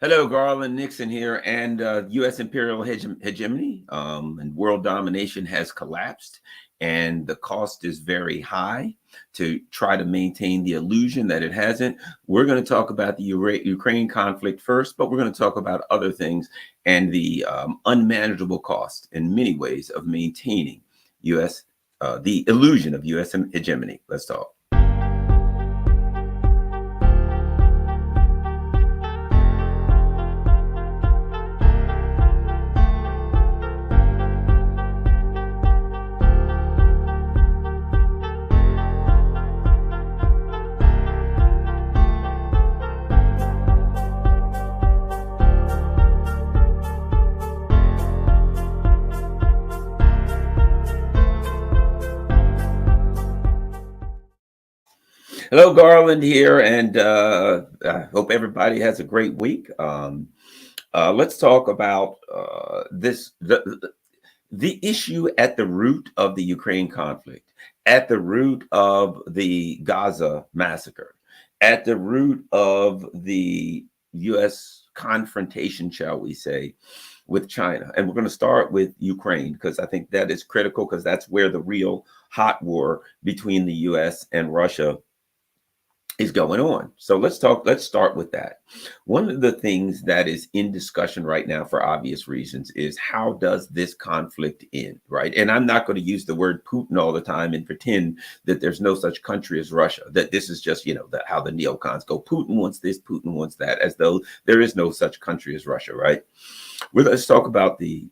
Hello, Garland Nixon here, and U.S. Imperial Hegemony and world domination has collapsed, and the cost is very high to try to maintain the illusion that it hasn't. We're going to talk about the Ukraine conflict first, but we're going to talk about other things and the unmanageable cost in many ways of maintaining U.S. The illusion of U.S. hegemony. Let's talk. Hello, Garland here, and I hope everybody has a great week. Let's talk about the issue at the root of the Ukraine conflict, at the root of the Gaza massacre, at the root of the U.S. confrontation, shall we say, with China. And we're going to start with Ukraine because I think that is critical because that's where the real hot war between the U.S. and Russia is going on. So let's start with that. One of the things that is in discussion right now for obvious reasons is how does this conflict end, right? And I'm not going to use the word Putin all the time and pretend that there's no such country as Russia, that this is just, how the neocons go. Putin wants this, Putin wants that, as though there is no such country as Russia, right? Well, let's talk about the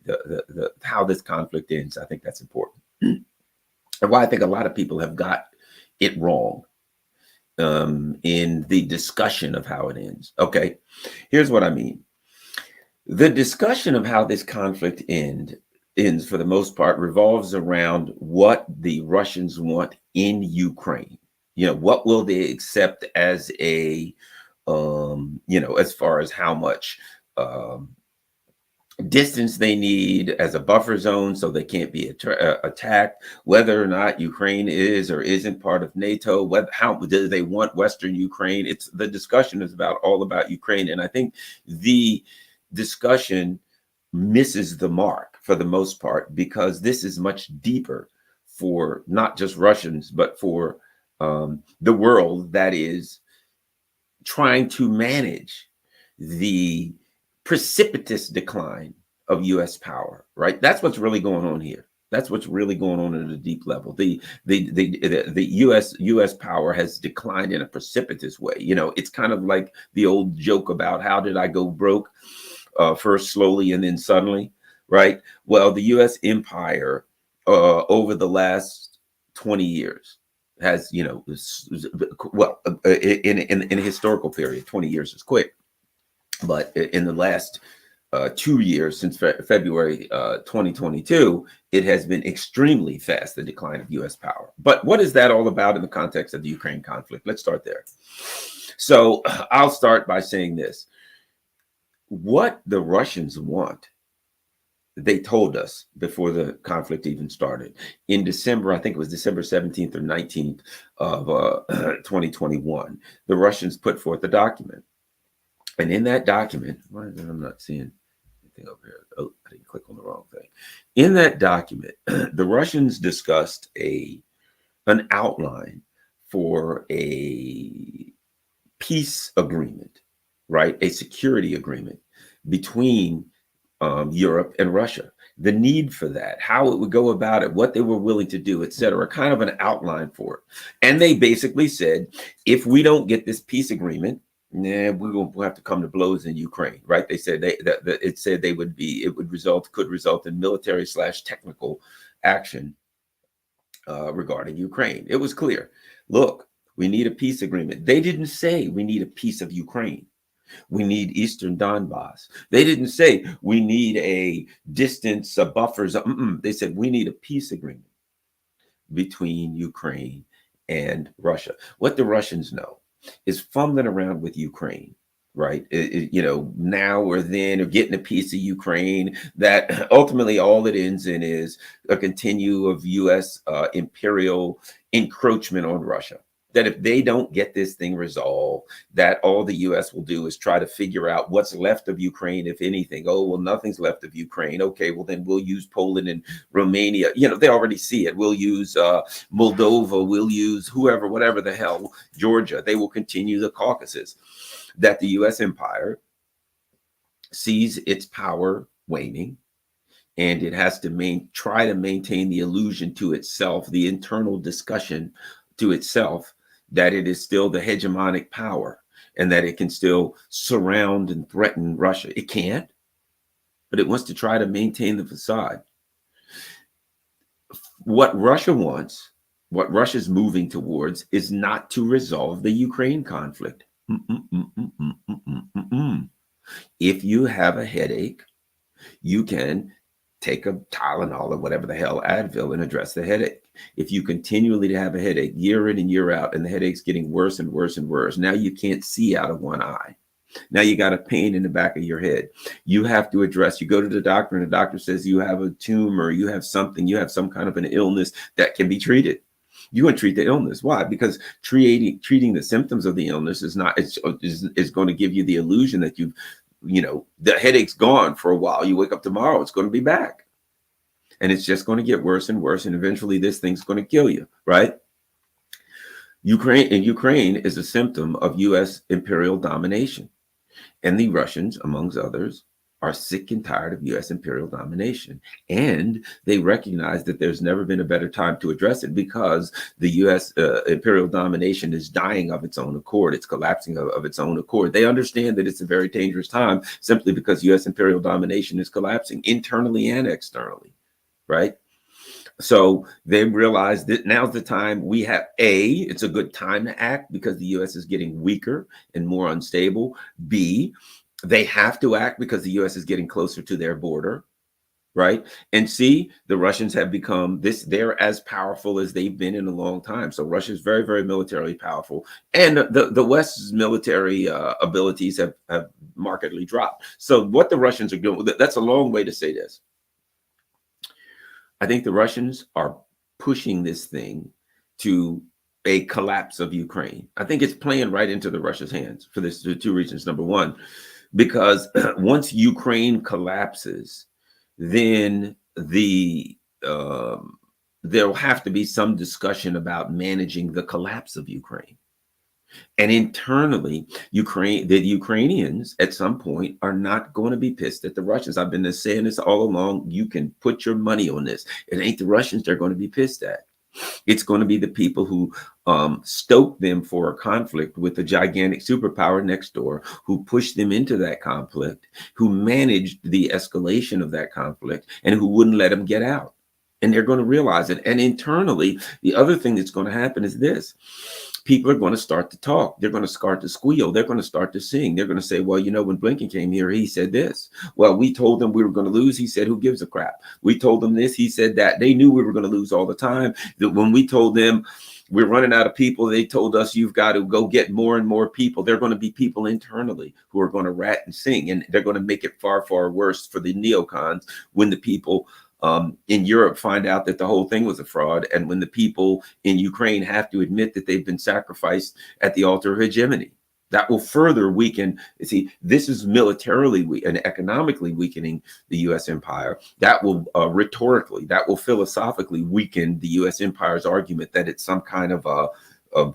how this conflict ends. I think that's important. And why I think a lot of people have got it wrong in the discussion of how it ends. Okay, here's what I mean. The discussion of how this conflict ends for the most part revolves around what the Russians want in Ukraine. What will they accept as a, as far as how much distance they need as a buffer zone so they can't be attacked, whether or not Ukraine is or isn't part of NATO, how do they want Western Ukraine. It's the discussion is all about Ukraine. And I think the discussion misses the mark for the most part, because this is much deeper for not just Russians, but for the world that is trying to manage the precipitous decline of U.S. power, right? That's what's really going on here. That's what's really going on at a deep level. The U.S. power has declined in a precipitous way. It's kind of like the old joke about how did I go broke, first slowly and then suddenly, right? Well, the U.S. empire over the last 20 years has, in a historical period, 20 years is quick. But in the last 2 years, since February 2022, it has been extremely fast, the decline of U.S. power. But what is that all about in the context of the Ukraine conflict? Let's start there. So I'll start by saying this. What the Russians want, they told us before the conflict even started. In December, I think it was December 17th or 19th of 2021, the Russians put forth a document. And in that document, why is it I'm not seeing anything over here? Oh, I didn't click on the wrong thing. In that document, the Russians discussed an outline for a peace agreement, right? A security agreement between Europe and Russia. The need for that, how it would go about it, what they were willing to do, et cetera, kind of an outline for it. And they basically said, if we don't get this peace agreement, we'll have to come to blows in Ukraine, right? They said it could result in military/technical action regarding Ukraine. It was clear. Look, we need a peace agreement. They didn't say we need a piece of Ukraine. We need Eastern Donbass. They didn't say we need a distance, a buffers. They said we need a peace agreement between Ukraine and Russia. What the Russians know is fumbling around with Ukraine, right? Now or then, or getting a piece of Ukraine, that ultimately all it ends in is a continue of U.S. imperial encroachment on Russia. that if they don't get this thing resolved, that all the US will do is try to figure out what's left of Ukraine, if anything. Oh, well, nothing's left of Ukraine. Okay, well, then we'll use Poland and Romania. You know, they already see it. We'll use Moldova. We'll use whoever, whatever the hell, Georgia. They will continue the Caucasus. That the US empire sees its power waning, and it has to try to maintain the illusion to itself, the internal discussion to itself, that it is still the hegemonic power and that it can still surround and threaten Russia. It can't, but it wants to try to maintain the facade. What Russia wants, what Russia's moving towards, is not to resolve the Ukraine conflict. If you have a headache, you can take a Tylenol or whatever the hell, Advil, and address the headache. If you continually have a headache year in and year out, and the headache's getting worse and worse and worse, now you can't see out of one eye. Now you got a pain in the back of your head. You have to address, you go to the doctor and the doctor says you have a tumor, you have something, you have some kind of an illness that can be treated. You want to treat the illness. Why? Because treating the symptoms of the illness is going to give you the illusion that the headache's gone for a while. You wake up tomorrow, it's going to be back. And it's just going to get worse and worse. And eventually this thing's going to kill you, right? Ukraine is a symptom of US imperial domination. And the Russians, amongst others, are sick and tired of US imperial domination. And they recognize that there's never been a better time to address it, because the US imperial domination is dying of its own accord. It's collapsing of its own accord. They understand that it's a very dangerous time simply because US imperial domination is collapsing internally and externally, right? So they realize that now's the time. It's a good time to act because the US is getting weaker and more unstable. B, they have to act because the US is getting closer to their border, right? And C, the Russians have become they're as powerful as they've been in a long time. So Russia is very, very militarily powerful. And the West's military abilities have markedly dropped. So what the Russians are doing, that's a long way to say this. I think the Russians are pushing this thing to a collapse of Ukraine. I think it's playing right into the Russia's hands for this two reasons. Number one, because once Ukraine collapses, then there'll have to be some discussion about managing the collapse of Ukraine. And internally, the Ukrainians at some point are not going to be pissed at the Russians. I've been saying this all along. You can put your money on this. It ain't the Russians they're going to be pissed at. It's going to be the people who stoke them for a conflict with a gigantic superpower next door, who pushed them into that conflict, who managed the escalation of that conflict, and who wouldn't let them get out. And they're going to realize it. And internally, the other thing that's going to happen is this. People are going to start to talk. They're going to start to squeal. They're going to start to sing. They're going to say, well, when Blinken came here, he said this. Well, we told them we were going to lose. He said, who gives a crap? We told them this. He said that. They knew we were going to lose all the time. That when we told them we're running out of people, they told us you've got to go get more and more people. There are going to be people internally who are going to rat and sing. And they're going to make it far, far worse for the neocons when the people in Europe find out that the whole thing was a fraud, and when the people in Ukraine have to admit that they've been sacrificed at the altar of hegemony. That will further weaken. See, this is militarily and economically weakening the U.S. empire. That will rhetorically, that will philosophically weaken the U.S. empire's argument that it's some kind of a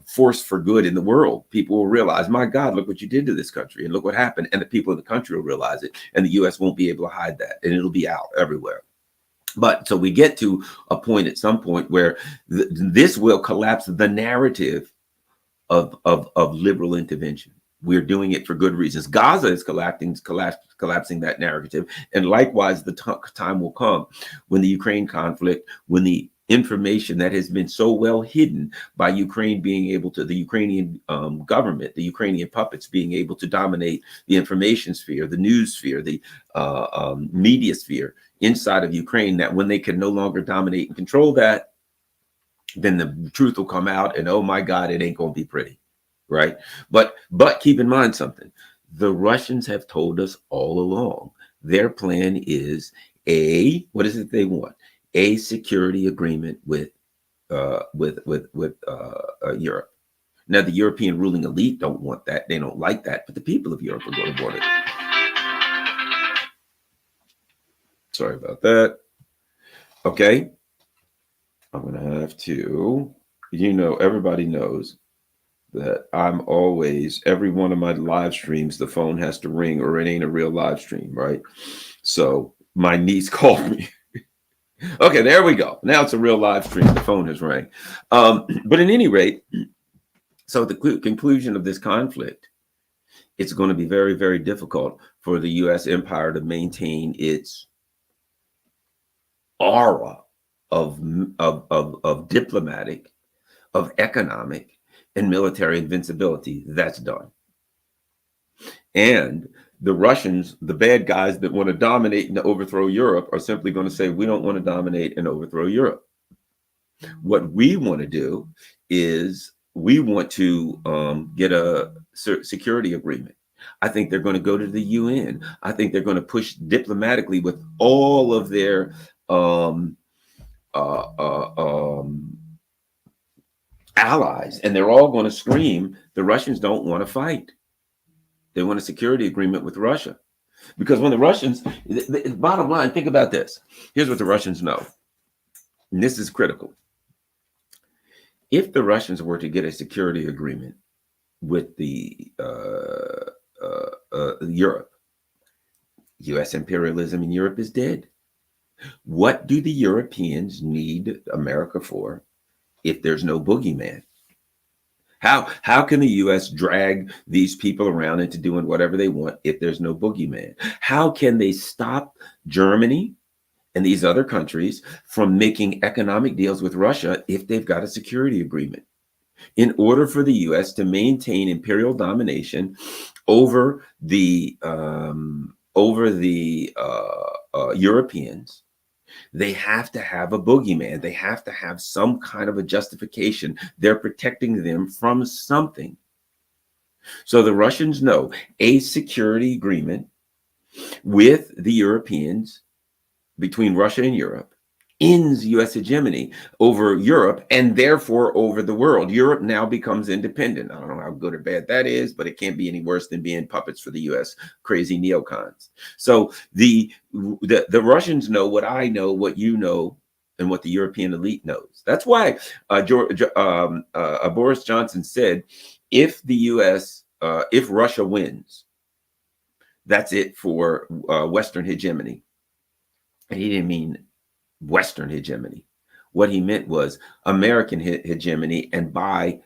force for good in the world. People will realize, my God, look what you did to this country, and look what happened. And the people in the country will realize it, and the U.S. won't be able to hide that, and it'll be out everywhere. But so we get to a point at some point where this will collapse the narrative of liberal intervention. We're doing it for good reasons. Gaza is collapsing that narrative. And likewise, the time will come when the Ukraine conflict, when the information that has been so well hidden by Ukraine being able to, the Ukrainian government, the Ukrainian puppets being able to dominate the information sphere, the news sphere, the media sphere inside of Ukraine, that when they can no longer dominate and control that, then the truth will come out, and oh my God, it ain't going to be pretty, right? But keep in mind something. The Russians have told us all along, their plan is what is it they want? A security agreement with Europe. Now, the European ruling elite don't want that. They don't like that, but the people of Europe are going to want it. Sorry about that. Okay. I'm going to have to, everybody knows that I'm always, every one of my live streams, the phone has to ring or it ain't a real live stream, right? So my niece called me. Okay, there we go. Now it's a real live stream. The phone has rang. But at any rate, so the conclusion of this conflict, it's going to be very, very difficult for the U.S. empire to maintain its aura of diplomatic, of economic, and military invincibility. That's done. And the Russians, the bad guys that want to dominate and overthrow Europe, are simply going to say, we don't want to dominate and overthrow Europe. What we want to do is we want to get a security agreement. I think they're going to go to the UN. I think they're going to push diplomatically with all of their allies, and they're all going to scream, the Russians don't want to fight. They want a security agreement with Russia. Because when the Russians, the bottom line, think about this. Here's what the Russians know. And this is critical. If the Russians were to get a security agreement with the Europe, U.S. imperialism in Europe is dead. What do the Europeans need America for if there's no boogeyman? How can the U.S. drag these people around into doing whatever they want if there's no boogeyman? How can they stop Germany and these other countries from making economic deals with Russia if they've got a security agreement? In order for the U.S. to maintain imperial domination over the Europeans, they have to have a boogeyman. They have to have some kind of a justification. They're protecting them from something. So the Russians know a security agreement with the Europeans, between Russia and Europe, ends U.S. hegemony over Europe and therefore over the world. Europe now becomes independent. I don't know how good or bad that is, but it can't be any worse than being puppets for the U.S. crazy neocons. So the Russians know what I know, what you know, and what the European elite knows. That's why Boris Johnson said, if the U.S., if Russia wins, that's it for Western hegemony. And he didn't mean Western hegemony. What he meant was American hegemony, and by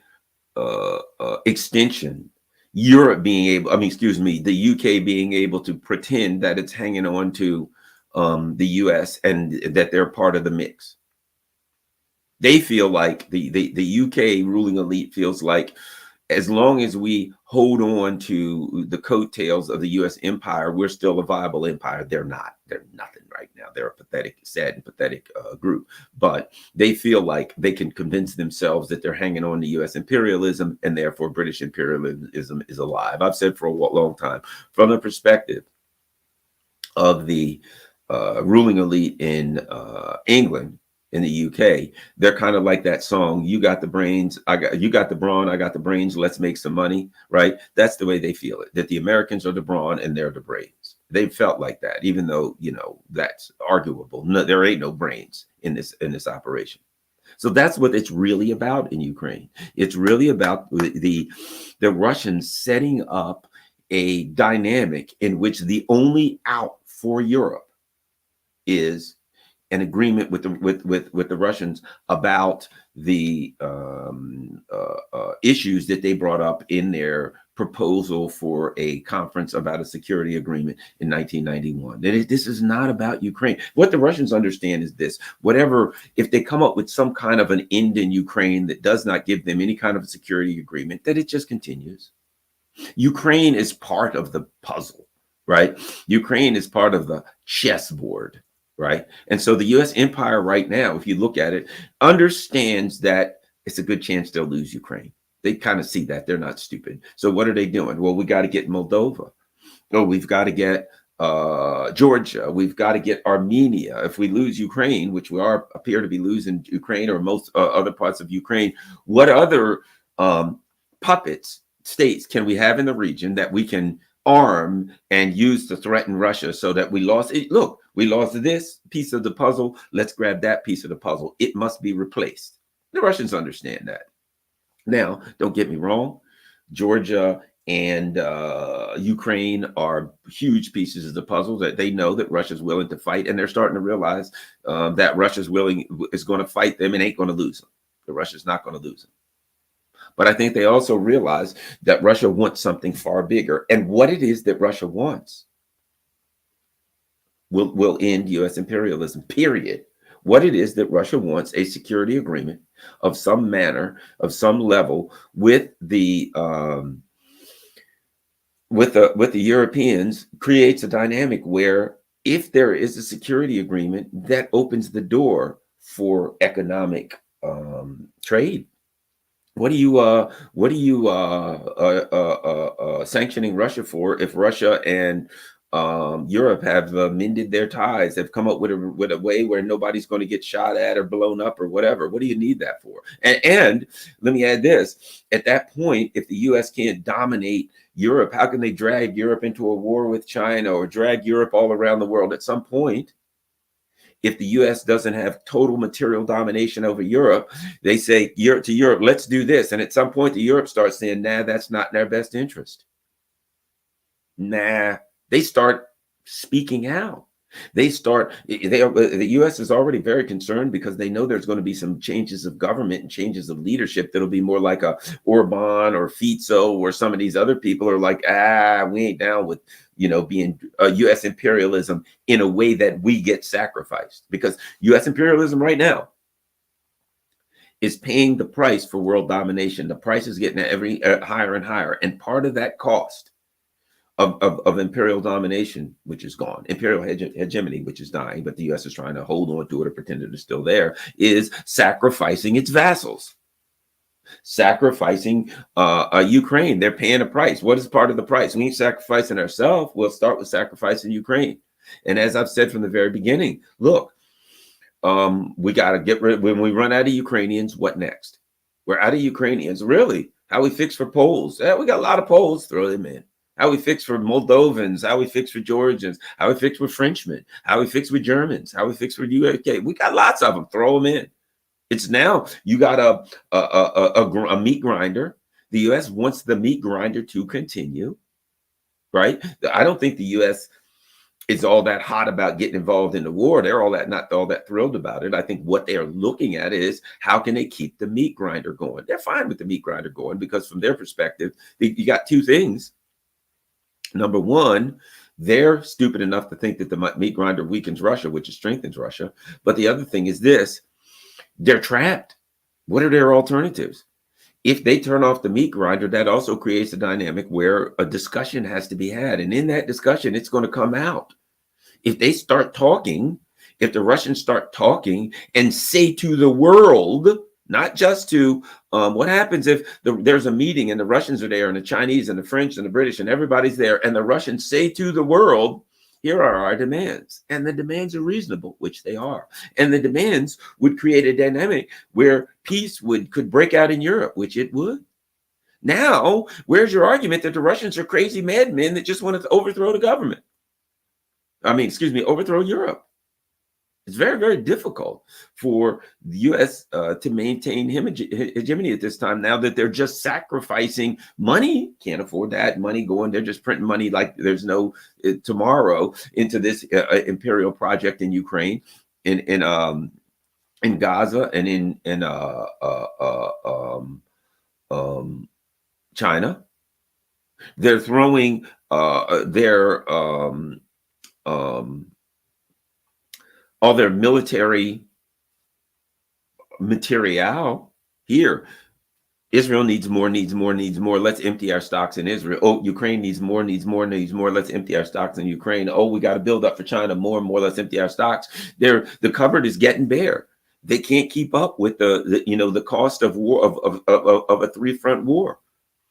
extension, Europe being able, the UK being able to pretend that it's hanging on to the US and that they're part of the mix. They feel like the UK ruling elite feels like, as long as we hold on to the coattails of the U.S. empire, we're still a viable empire. They're not. They're nothing right now. They're a pathetic, sad and pathetic group. But they feel like they can convince themselves that they're hanging on to U.S. imperialism, and therefore British imperialism is alive. I've said for a long time, from the perspective of the ruling elite in England, in the UK, they're kind of like that song, you got the brains, you got the brawn, I got the brains, let's make some money, right? That's the way they feel it, that the Americans are the brawn and they're the brains. They felt like that, even though, that's arguable. No, there ain't no brains in this operation. So that's what it's really about in Ukraine. It's really about the Russians setting up a dynamic in which the only out for Europe is an agreement with the Russians about the issues that they brought up in their proposal for a conference about a security agreement in 1991. This is not about Ukraine. What the Russians understand is this: if they come up with some kind of an end in Ukraine that does not give them any kind of a security agreement, that it just continues. Ukraine is part of the puzzle, right? Ukraine is part of the chessboard. Right. And so the U.S. empire right now, if you look at it, understands that it's a good chance they'll lose Ukraine. They kind of see that. They're not stupid. So what are they doing? Well, we got to get Moldova. Oh, we've got to get Georgia. We've got to get Armenia. If we lose Ukraine, which we appear to be losing Ukraine or most other parts of Ukraine, what other puppets states can we have in the region that we can arm and use to threaten Russia so that we lost it? Look, we lost this piece of the puzzle. Let's grab that piece of the puzzle. It must be replaced. The Russians understand that. Now, don't get me wrong. Georgia and Ukraine are huge pieces of the puzzle that they know that Russia's willing to fight, and they're starting to realize that Russia's is going to fight them and ain't going to lose them. The Russia's not going to lose them. But I think they also realize that Russia wants something far bigger, and what it is that Russia wants will end U.S. imperialism, period. What it is that Russia wants, a security agreement of some manner, of some level, with the Europeans, creates a dynamic where if there is a security agreement, that opens the door for economic trade. What are you sanctioning Russia for if Russia and Europe have mended their ties, have come up with a way where nobody's going to get shot at or blown up or whatever? What do you need that for? And let me add this: at that point, if the U.S. can't dominate Europe, how can they drag Europe into a war with China or drag Europe all around the world? At some point, if the U.S. doesn't have total material domination over Europe, they say to Europe, let's do this. And at some point, the Europe starts saying, nah, that's not in their best interest. Nah, they start speaking out. The U.S. is already very concerned because they know there's going to be some changes of government and changes of leadership that'll be more like a Orban or Fico, or some of these other people are like, we ain't down with, being U.S. imperialism in a way that we get sacrificed, because U.S. imperialism right now is paying the price for world domination. The price is getting every higher and higher. And part of that cost of imperial domination, which is gone, imperial hegemony, which is dying, but the U.S. is trying to hold on to it or pretend it is still there, is sacrificing its vassals, sacrificing Ukraine. They're paying a price. What is part of the price? We ain't sacrificing ourselves. We'll start with sacrificing Ukraine. And as I've said from the very beginning, look, we got to get rid, when we run out of Ukrainians, what next? We're out of Ukrainians. Really? How we fix for Poles? Yeah, we got a lot of Poles. Throw them in. How we fix for Moldovans, how we fix for Georgians, how we fix with Frenchmen, how we fix with Germans, how we fix with UK. We got lots of them. Throw them in. It's now you got a meat grinder. The U.S. wants the meat grinder to continue, right? I don't think the U.S. is all that hot about getting involved in the war. They're not all that thrilled about it. I think what they're looking at is how can they keep the meat grinder going? They're fine with the meat grinder going because from their perspective, you got two things. Number one, they're stupid enough to think that the meat grinder weakens Russia, which strengthens Russia. But the other thing is this: they're trapped. What are their alternatives? If they turn off the meat grinder, that also creates a dynamic where a discussion has to be had. And in that discussion, it's going to come out. If they start talking, if the Russians start talking and say to the world, not just to what happens if there's a meeting and the Russians are there and the Chinese and the French and the British and everybody's there, and the Russians say to the world, here are our demands. And the demands are reasonable, which they are. And the demands would create a dynamic where peace could break out in Europe, which it would. Now, where's your argument that the Russians are crazy madmen that just want to overthrow the government? Overthrow Europe. It's very, very difficult for the U.S. To maintain hegemony at this time, now that they're just sacrificing money. Can't afford that money going. They're just printing money like there's no tomorrow into this imperial project in Ukraine, in Gaza, and in China. They're throwing all their military material here. Israel needs more. Let's empty our stocks in Israel. Oh, Ukraine needs more. Let's empty our stocks in Ukraine. Oh, we got to build up for China more and more. Let's empty our stocks. The cupboard is getting bare. They can't keep up with the cost of war of a three-front war.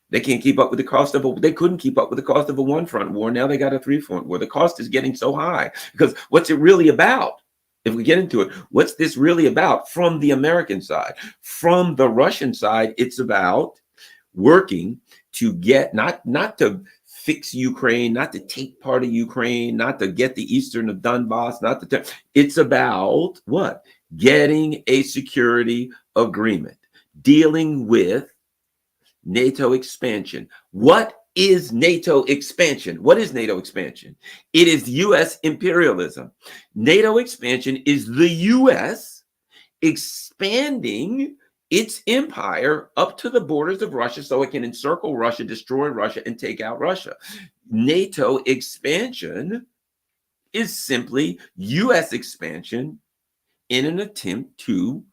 They can't keep up with the cost they couldn't keep up with the cost of a one-front war. Now they got a three-front war. The cost is getting so high because what's it really about? If we get into it, what's this really about from the American side? From the Russian side, it's about working to get, not to fix Ukraine, not to take part of Ukraine, not to get the eastern of Donbass, not to, it's about what? Getting a security agreement, dealing with NATO expansion. What is NATO expansion? What is NATO expansion? It is US imperialism. NATO expansion is the US expanding its empire up to the borders of Russia so it can encircle Russia, destroy Russia, and take out Russia. NATO expansion is simply US expansion in an attempt to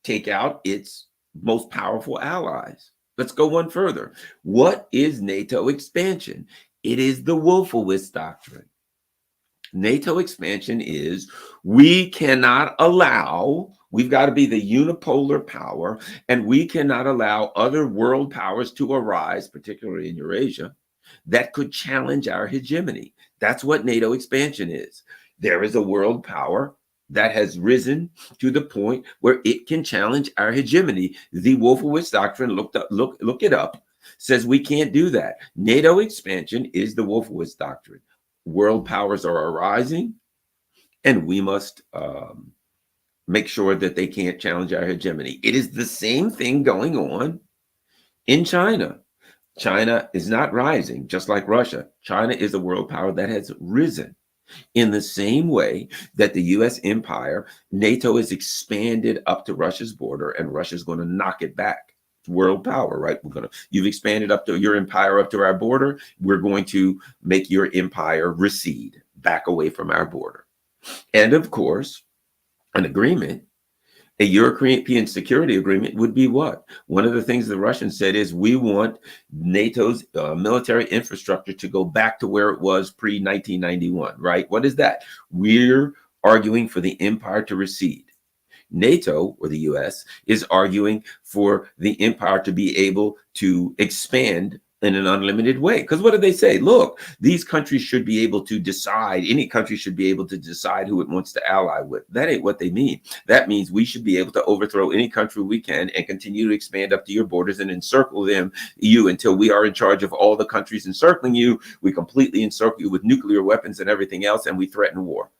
take out its most powerful allies. Let's go one further. What is NATO expansion? It is the Wolfowitz doctrine. NATO expansion is we cannot allow, we've got to be the unipolar power, and we cannot allow other world powers to arise, particularly in Eurasia, that could challenge our hegemony. That's what NATO expansion is. There is a world power that has risen to the point where it can challenge our hegemony. The Wolfowitz doctrine, look it up, says we can't do that. NATO expansion is the Wolfowitz doctrine. World powers are arising, and we must make sure that they can't challenge our hegemony. It is the same thing going on in China. China is not rising, just like Russia. China is a world power that has risen. In the same way that the US empire, NATO is expanded up to Russia's border, and Russia's going to knock it back. World power, right? You've expanded up to your empire up to our border. We're going to make your empire recede back away from our border. And of course, an agreement, a European security agreement would be what? One of the things the Russians said is we want NATO's military infrastructure to go back to where it was pre-1991, right? What is that? We're arguing for the empire to recede. NATO, or the US, is arguing for the empire to be able to expand in an unlimited way. Because what do they say? Look, these countries should be able to decide, any country should be able to decide who it wants to ally with. That ain't what they mean. That means we should be able to overthrow any country we can and continue to expand up to your borders and encircle you until we are in charge of all the countries encircling you. We completely encircle you with nuclear weapons and everything else, and we threaten war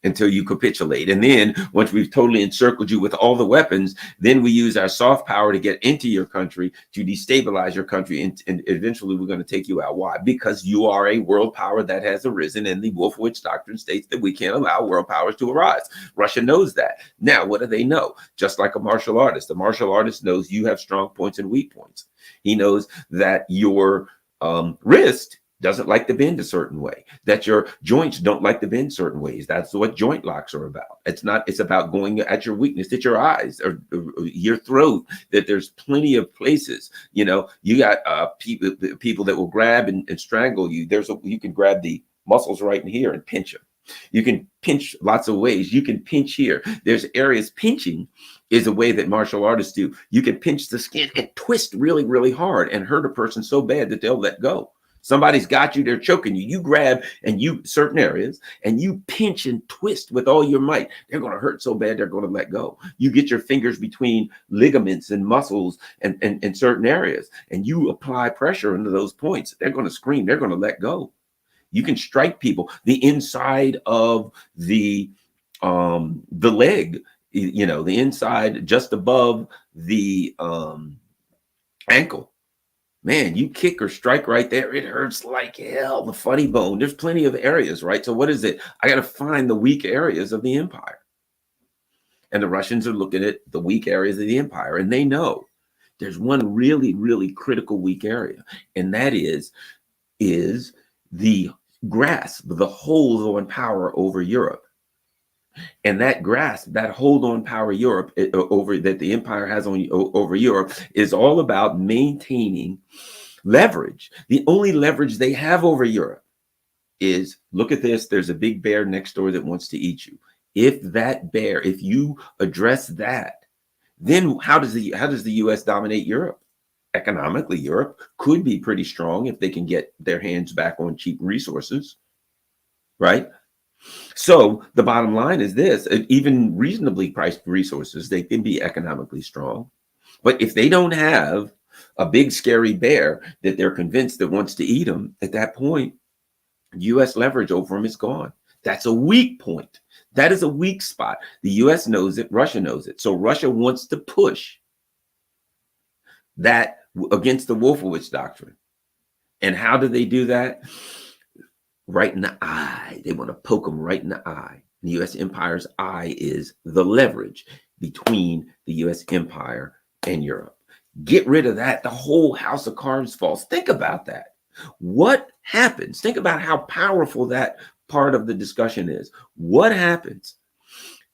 until you capitulate. And then once we've totally encircled you with all the weapons, then we use our soft power to get into your country, to destabilize your country, and eventually we're going to take you out. Why? Because you are a world power that has arisen, and the Wolfowitz doctrine states that we can't allow world powers to arise. Russia knows that. Now, what do they know? Just like a martial artist. The martial artist knows you have strong points and weak points. He knows that your wrist doesn't like to bend a certain way, that your joints don't like to bend certain ways. That's what joint locks are about. It's about going at your weakness, at your eyes or your throat, that there's plenty of places. You know, you got people that will grab and strangle you. You can grab the muscles right in here and pinch them. You can pinch lots of ways. You can pinch here. There's areas. Pinching is a way that martial artists do. You can pinch the skin and twist really, really hard and hurt a person so bad that they'll let go. Somebody's got you, they're choking you. You grab certain areas and you pinch and twist with all your might. They're going to hurt so bad, they're going to let go. You get your fingers between ligaments and muscles and certain areas, and you apply pressure into those points. They're going to scream, they're going to let go. You can strike people. The inside of the leg, you know, the inside just above the ankle. Man, you kick or strike right there, it hurts like hell. The funny bone. There's plenty of areas, right? So what is it? I got to find the weak areas of the empire. And the Russians are looking at the weak areas of the empire, and they know there's one really, really critical weak area, and that is the grasp, the hold on power over Europe. And that grasp, that hold on power Europe over that the empire has over Europe is all about maintaining leverage. The only leverage they have over Europe is, look at this, there's a big bear next door that wants to eat you. If you address that, then how does the US dominate Europe? Economically, Europe could be pretty strong if they can get their hands back on cheap resources, right? So the bottom line is this: even reasonably priced resources, they can be economically strong. But if they don't have a big scary bear that they're convinced that wants to eat them, at that point, U.S. leverage over them is gone. That's a weak point. That is a weak spot. The U.S. knows it. Russia knows it. So Russia wants to push that against the Wolfowitz doctrine. And how do they do that? Right in the eye. They want to poke them right in the eye. The U.S. empire's eye is the leverage between the U.S. empire and Europe. Get rid of that. The whole house of cards falls. Think about that. What happens? Think about how powerful that part of the discussion is. What happens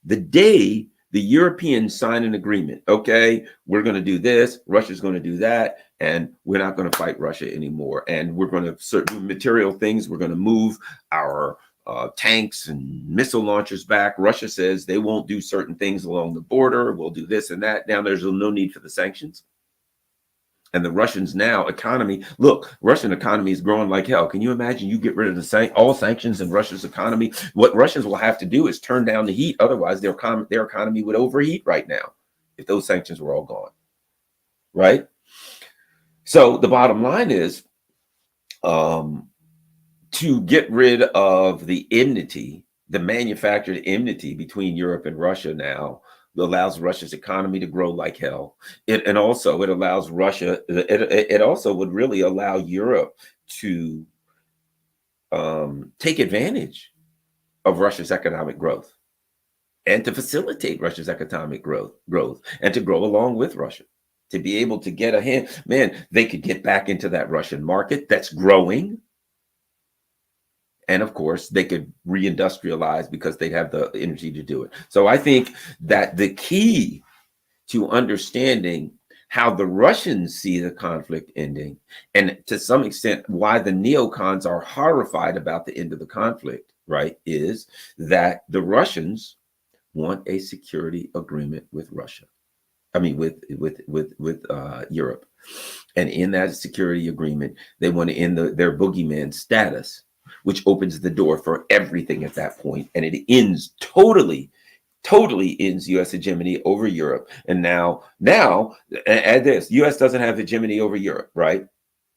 the day the Europeans sign an agreement? Okay, we're going to do this, Russia's going to do that, and we're not going to fight Russia anymore. And we're going to certain material things, we're going to move our tanks and missile launchers back. Russia says they won't do certain things along the border. We'll do this and that. Now there's no need for the sanctions. And the Russians now economy, look, Russian economy is growing like hell. Can you imagine you get rid of all sanctions in Russia's economy? What Russians will have to do is turn down the heat. Otherwise, their economy would overheat right now if those sanctions were all gone. Right? So the bottom line is to get rid of the enmity, the manufactured enmity between Europe and Russia now, allows Russia's economy to grow like hell. It allows Russia, it also would really allow Europe to take advantage of Russia's economic growth and to facilitate Russia's economic growth and to grow along with Russia, to be able to get a hand. Man, they could get back into that Russian market that's growing. And of course, they could reindustrialize because they'd have the energy to do it. So I think that the key to understanding how the Russians see the conflict ending, and to some extent why the neocons are horrified about the end of the conflict, right, is that the Russians want a security agreement with Russia. I mean, with Europe. And in that security agreement, they want to end their boogeyman status, which opens the door for everything at that point. And it ends totally ends U.S. hegemony over Europe. And now add this, U.S. doesn't have hegemony over Europe, right?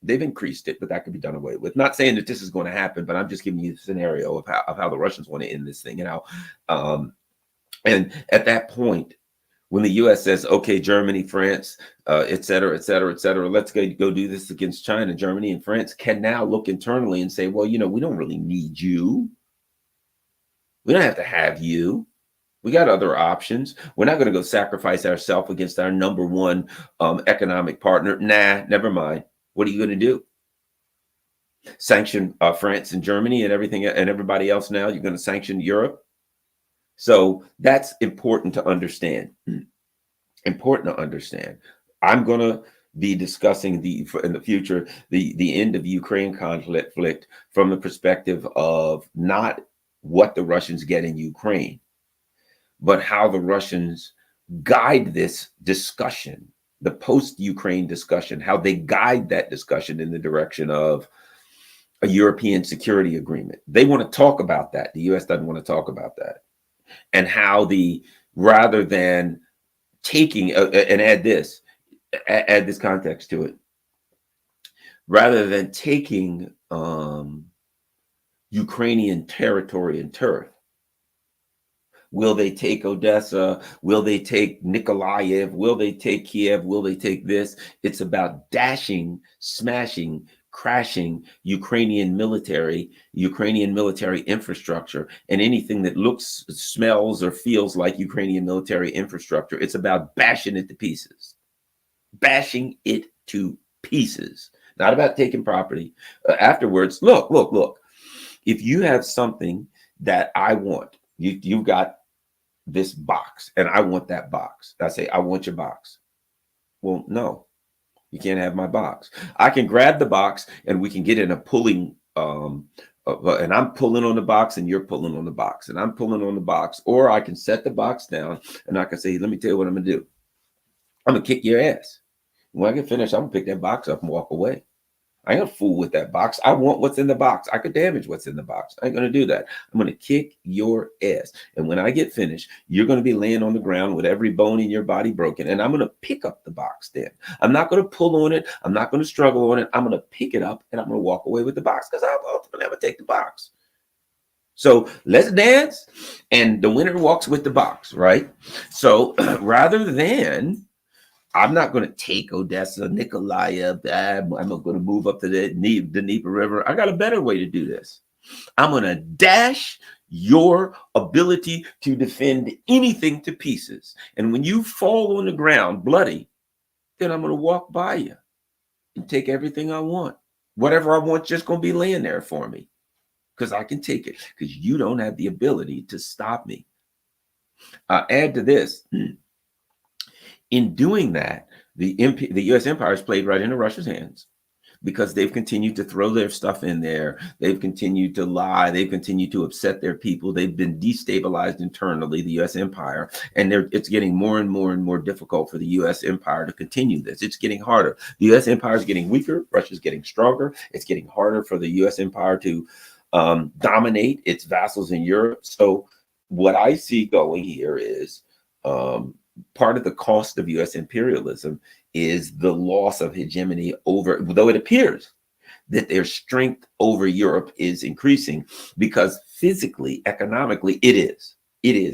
They've increased it, but that could be done away with. Not saying that this is going to happen, but I'm just giving you a scenario of how the Russians want to end this thing. And at that point, when the U.S. says, okay, Germany, France, et cetera, let's go do this against China, Germany and France can now look internally and say, well, we don't really need you. We don't have you. We got other options. We're not going to go sacrifice ourselves against our number one economic partner. Nah, never mind. What are you going to do? Sanction France and Germany and everything and everybody else now? You're going to sanction Europe? So that's important to understand. Important to understand. I'm going to be discussing in the future the end of Ukraine conflict from the perspective of not what the Russians get in Ukraine, but how the Russians guide this discussion, the post-Ukraine discussion, how they guide that discussion in the direction of a European security agreement. They want to talk about that. The U.S. doesn't want to talk about that. And how rather than taking, and add this context to it, rather than taking Ukrainian territory and turf, will they take Odessa? Will they take Nikolaev? Will they take Kiev? Will they take this? It's about dashing, smashing, crashing Ukrainian military infrastructure, and anything that looks, smells, or feels like Ukrainian military infrastructure. It's about bashing it to pieces. Bashing it to pieces. Not about taking property. Afterwards, look. If you have something that I want, you've got this box, and I want that box. I say, I want your box. Well, no. You can't have my box. I can grab the box and we can get in a pulling, and I'm pulling on the box and you're pulling on the box and I'm pulling on the box. Or I can set the box down and I can say, let me tell you what I'm going to do. I'm going to kick your ass. When I get finished, I'm going to pick that box up and walk away. I ain't gonna fool with that box. I want what's in the box. I could damage what's in the box. I ain't gonna do that. I'm gonna kick your ass. And when I get finished, you're gonna be laying on the ground with every bone in your body broken. And I'm gonna pick up the box then. I'm not gonna pull on it. I'm not gonna struggle on it. I'm gonna pick it up and I'm gonna walk away with the box because I'll ultimately never take the box. So let's dance. And the winner walks with the box, right? So rather than I'm not going to take Odessa, Nikolaya. I'm going to move up to the Dnieper River. I got a better way to do this. I'm going to dash your ability to defend anything to pieces. And when you fall on the ground bloody, then I'm going to walk by you and take everything I want. Whatever I want just going to be laying there for me because I can take it because you don't have the ability to stop me. Add to this. In doing that, the U.S. empire is played right into Russia's hands because they've continued to throw their stuff in there. They've continued to lie. They've continued to upset their people. They've been destabilized internally, the U.S. empire, and it's getting more and more and more difficult for the U.S. empire to continue this. It's getting harder. The U.S. empire is getting weaker. Russia's getting stronger. It's getting harder for the U.S. empire to dominate its vassals in Europe. So what I see going here is part of the cost of U.S. imperialism is the loss of hegemony over, though it appears that their strength over Europe is increasing because physically, economically, it is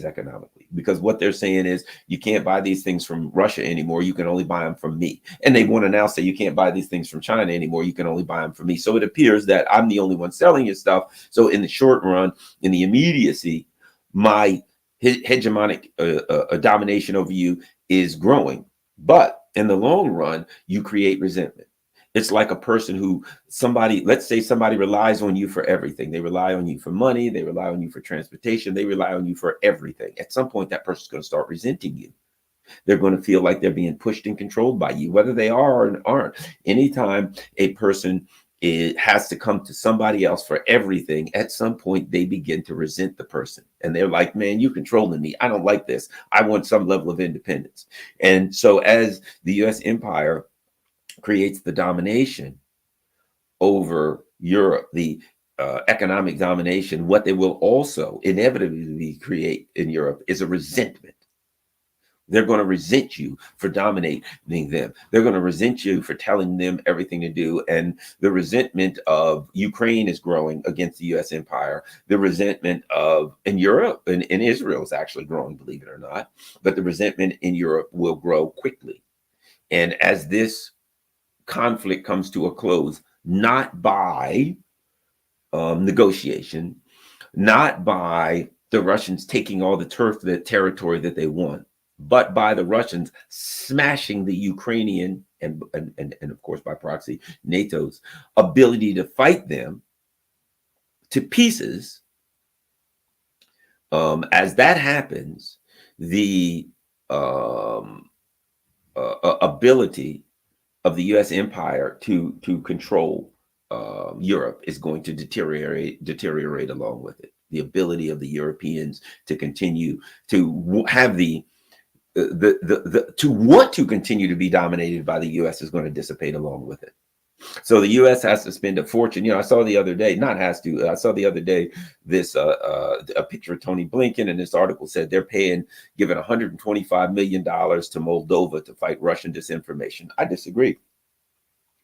economically, because what they're saying is you can't buy these things from Russia anymore. You can only buy them from me. And they want to now say you can't buy these things from China anymore. You can only buy them from me. So it appears that I'm the only one selling your stuff. So in the short run, in the immediacy, my hegemonic domination over you is growing. But in the long run, you create resentment. It's like a person who let's say somebody relies on you for everything. They rely on you for money. They rely on you for transportation. They rely on you for everything. At some point, that person's going to start resenting you. They're going to feel like they're being pushed and controlled by you, whether they are or aren't. Anytime a person has to come to somebody else for everything, at some point they begin to resent the person. And they're like, man, you're controlling me. I don't like this. I want some level of independence. And so as the U.S. empire creates the domination over Europe, the economic domination, what they will also inevitably create in Europe is a resentment. They're going to resent you for dominating them. They're going to resent you for telling them everything to do. And the resentment of Ukraine is growing against the U.S. empire. The resentment in Europe and in Israel is actually growing, believe it or not. But the resentment in Europe will grow quickly. And as this conflict comes to a close, not by negotiation, not by the Russians taking all the territory that they want, but by the Russians smashing the Ukrainian and of course by proxy NATO's ability to fight them to pieces. As that happens, the ability of the U.S. empire to control Europe is going to deteriorate along with it. The ability of the Europeans to continue to have to want to continue to be dominated by the U.S. is going to dissipate along with it. So the U.S. has to spend a fortune. I saw the other day, I saw the other day this a picture of Tony Blinken, and this article said they're giving $125 million to Moldova to fight Russian disinformation. I disagree.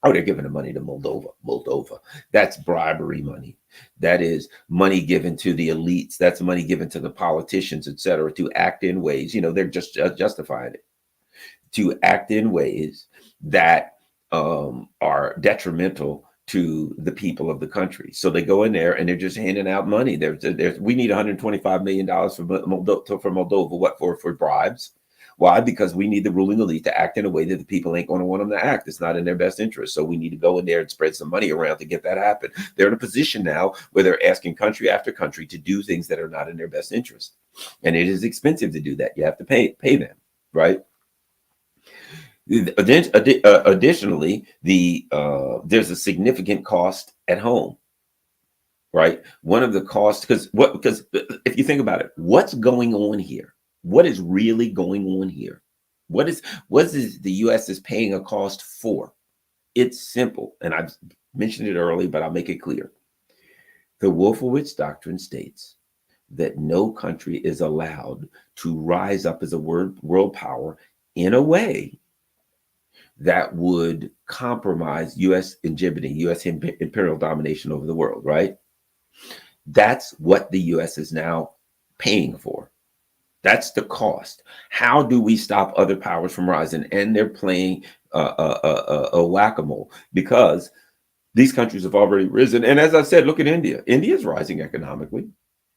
Oh, they're giving the money to Moldova. That's bribery money. That is money given to the elites. That's money given to the politicians, et cetera, to act in ways, they're just justifying it, to act in ways that are detrimental to the people of the country. So they go in there and they're just handing out money. We need $125 million for Moldova. What for bribes? Why? Because we need the ruling elite to act in a way that the people ain't going to want them to act. It's not in their best interest. So we need to go in there and spread some money around to get that happen. They're in a position now where they're asking country after country to do things that are not in their best interest. And it is expensive to do that. You have to pay them, right? Additionally, there's a significant cost at home, right? One of the costs, because if you think about it, what's going on here? What is really going on here? What is the U.S. is paying a cost for? It's simple, and I've Mentioned it early, but I'll make it clear. The Wolfowitz doctrine states that no country is allowed to rise up as a world power in a way that would compromise U.S. hegemony, U.S. imperial domination over the world, right? That's what the U.S. is now paying for. That's the cost. How do we stop other powers from rising? And they're playing a whack-a-mole, because these countries have already risen. And as I said, look at India. India's rising economically.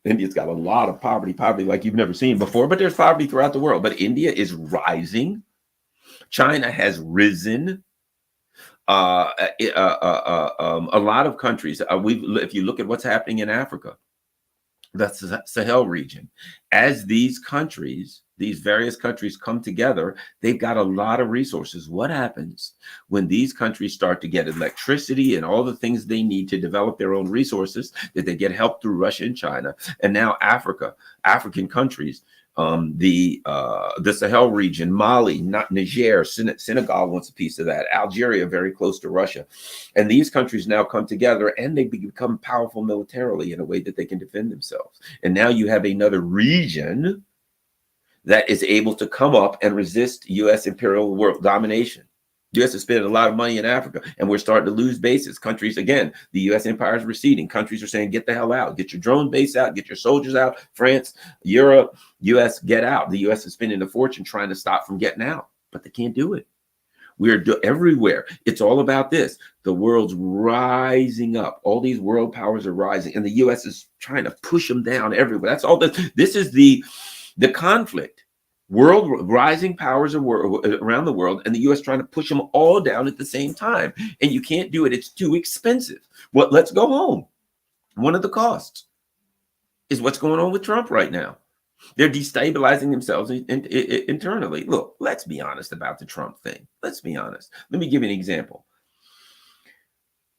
India's got a lot of poverty like you've never seen before, but there's poverty throughout the world. But India is rising. China has risen. A lot of countries, if you look at what's happening in Africa, that's the Sahel region, as these countries, these various countries come together, they've got a lot of resources. What happens when these countries start to get electricity and all the things they need to develop their own resources, that they get help through Russia and China, and now African countries, the Sahel region, Mali, not Niger, Senegal wants a piece of that, Algeria, very close to Russia. And these countries now come together and they become powerful militarily in a way that they can defend themselves. And now you have another region that is able to come up and resist U.S. imperial world domination. The U.S. is spending a lot of money in Africa, and we're starting to lose bases. Countries, again, the U.S. empire is receding. Countries are saying, get the hell out. Get your drone base out. Get your soldiers out. France, Europe, U.S., get out. The U.S. is spending a fortune trying to stop from getting out, but they can't do it. We're everywhere. It's all about this. The world's rising up. All these world powers are rising, and the U.S. is trying to push them down everywhere. That's all. This is the conflict. World rising powers around the world, and the U.S. trying to push them all down at the same time. And you can't do it. It's too expensive. Well, let's go home. One of the costs is what's going on with Trump right now. They're destabilizing themselves internally. Look, let's be honest about the Trump thing. Let's be honest. Let me give you an example.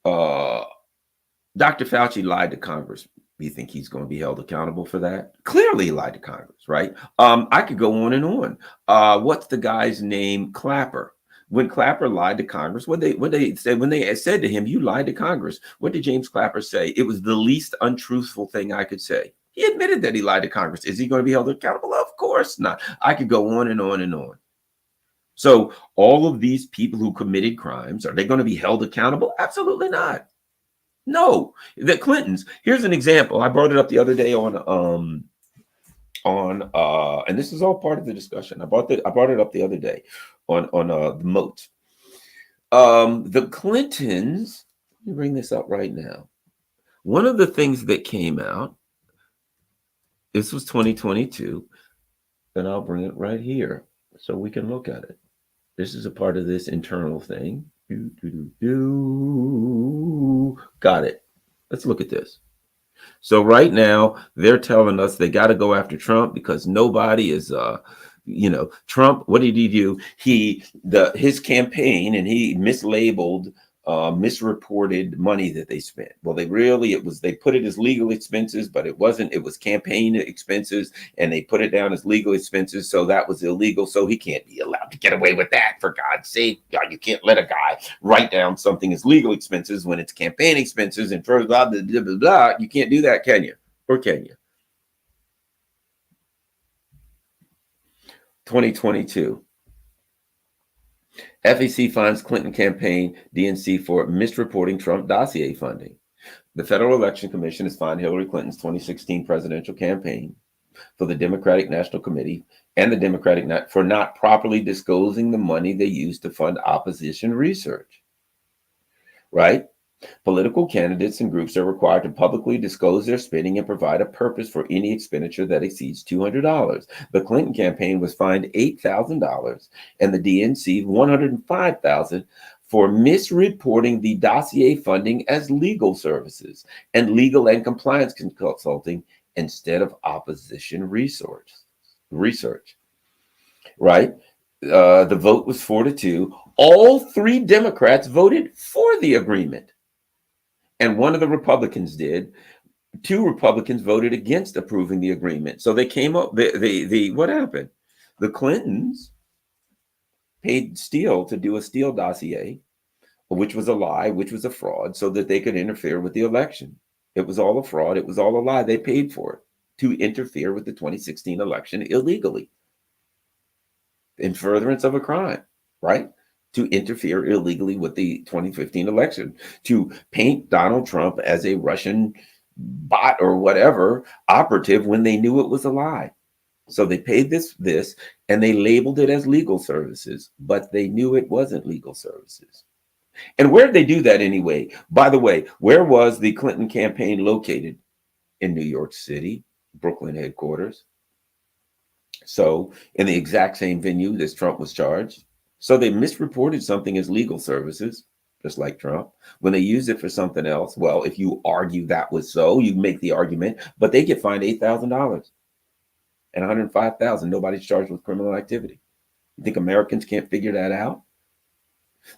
Dr. Fauci lied to Congress. You think he's going to be held accountable for that? Clearly he lied to Congress, right? I could go on and on. What's the guy's name? Clapper. When Clapper lied to Congress, when they said to him, you lied to Congress, what did James Clapper say? It was the least untruthful thing I could say. He admitted that he lied to Congress. Is he going to be held accountable? Of course not. I could go on and on and on. So all of these people who committed crimes, are they going to be held accountable? Absolutely not. No, the Clintons. Here's an example. I brought it up the other day on and this is all part of the discussion. I brought it up the other day on the moat. The Clintons. Let me bring this up right now. One of the things that came out. This was 2022, and I'll bring it right here so we can look at it. This is a part of this internal thing. Got it. Let's look at this. So right now, they're telling us they got to go after Trump because nobody is, Trump, what did he do? His campaign, and he mislabeled, misreported money that they spent. Well, they put it as legal expenses, but it wasn't. It was campaign expenses, and they put it down as legal expenses. So that was illegal. So he can't be allowed to get away with that, for God's sake. You can't let a guy write down something as legal expenses when it's campaign expenses and blah, blah, blah, blah, blah. You can't do that, can you? Or can you? 2022. FEC finds Clinton campaign DNC for misreporting Trump dossier funding. The Federal Election Commission has fined Hillary Clinton's 2016 presidential campaign for the Democratic National Committee and the Democratic for not properly disclosing the money they used to fund opposition research. Right? Political candidates and groups are required to publicly disclose their spending and provide a purpose for any expenditure that exceeds $200. The Clinton campaign was fined $8,000 and the DNC $105,000 for misreporting the dossier funding as legal services and legal and compliance consulting instead of opposition research. Right? The vote was 4-2. All three Democrats voted for the agreement. And one of the Republicans did. 2 Republicans voted against approving the agreement. So they came up, what happened? The Clintons paid Steele to do a Steele dossier which was a lie, which was a fraud, so that they could interfere with the election. It was all a fraud. It was all a lie. They paid for it to interfere with the 2016 election illegally in furtherance of a crime, right? To interfere illegally with the 2015 election, to paint Donald Trump as a Russian bot or whatever operative when they knew it was a lie. So they paid this, and they labeled it as legal services, but they knew it wasn't legal services. And where did they do that anyway? By the way, where was the Clinton campaign located? In New York City, Brooklyn headquarters. So in the exact same venue that Trump was charged. So they misreported something as legal services, just like Trump. When they used it for something else, well, if you argue that was so, you make the argument, but they get fined $8,000 and $105,000. Nobody's charged with criminal activity. You think Americans can't figure that out?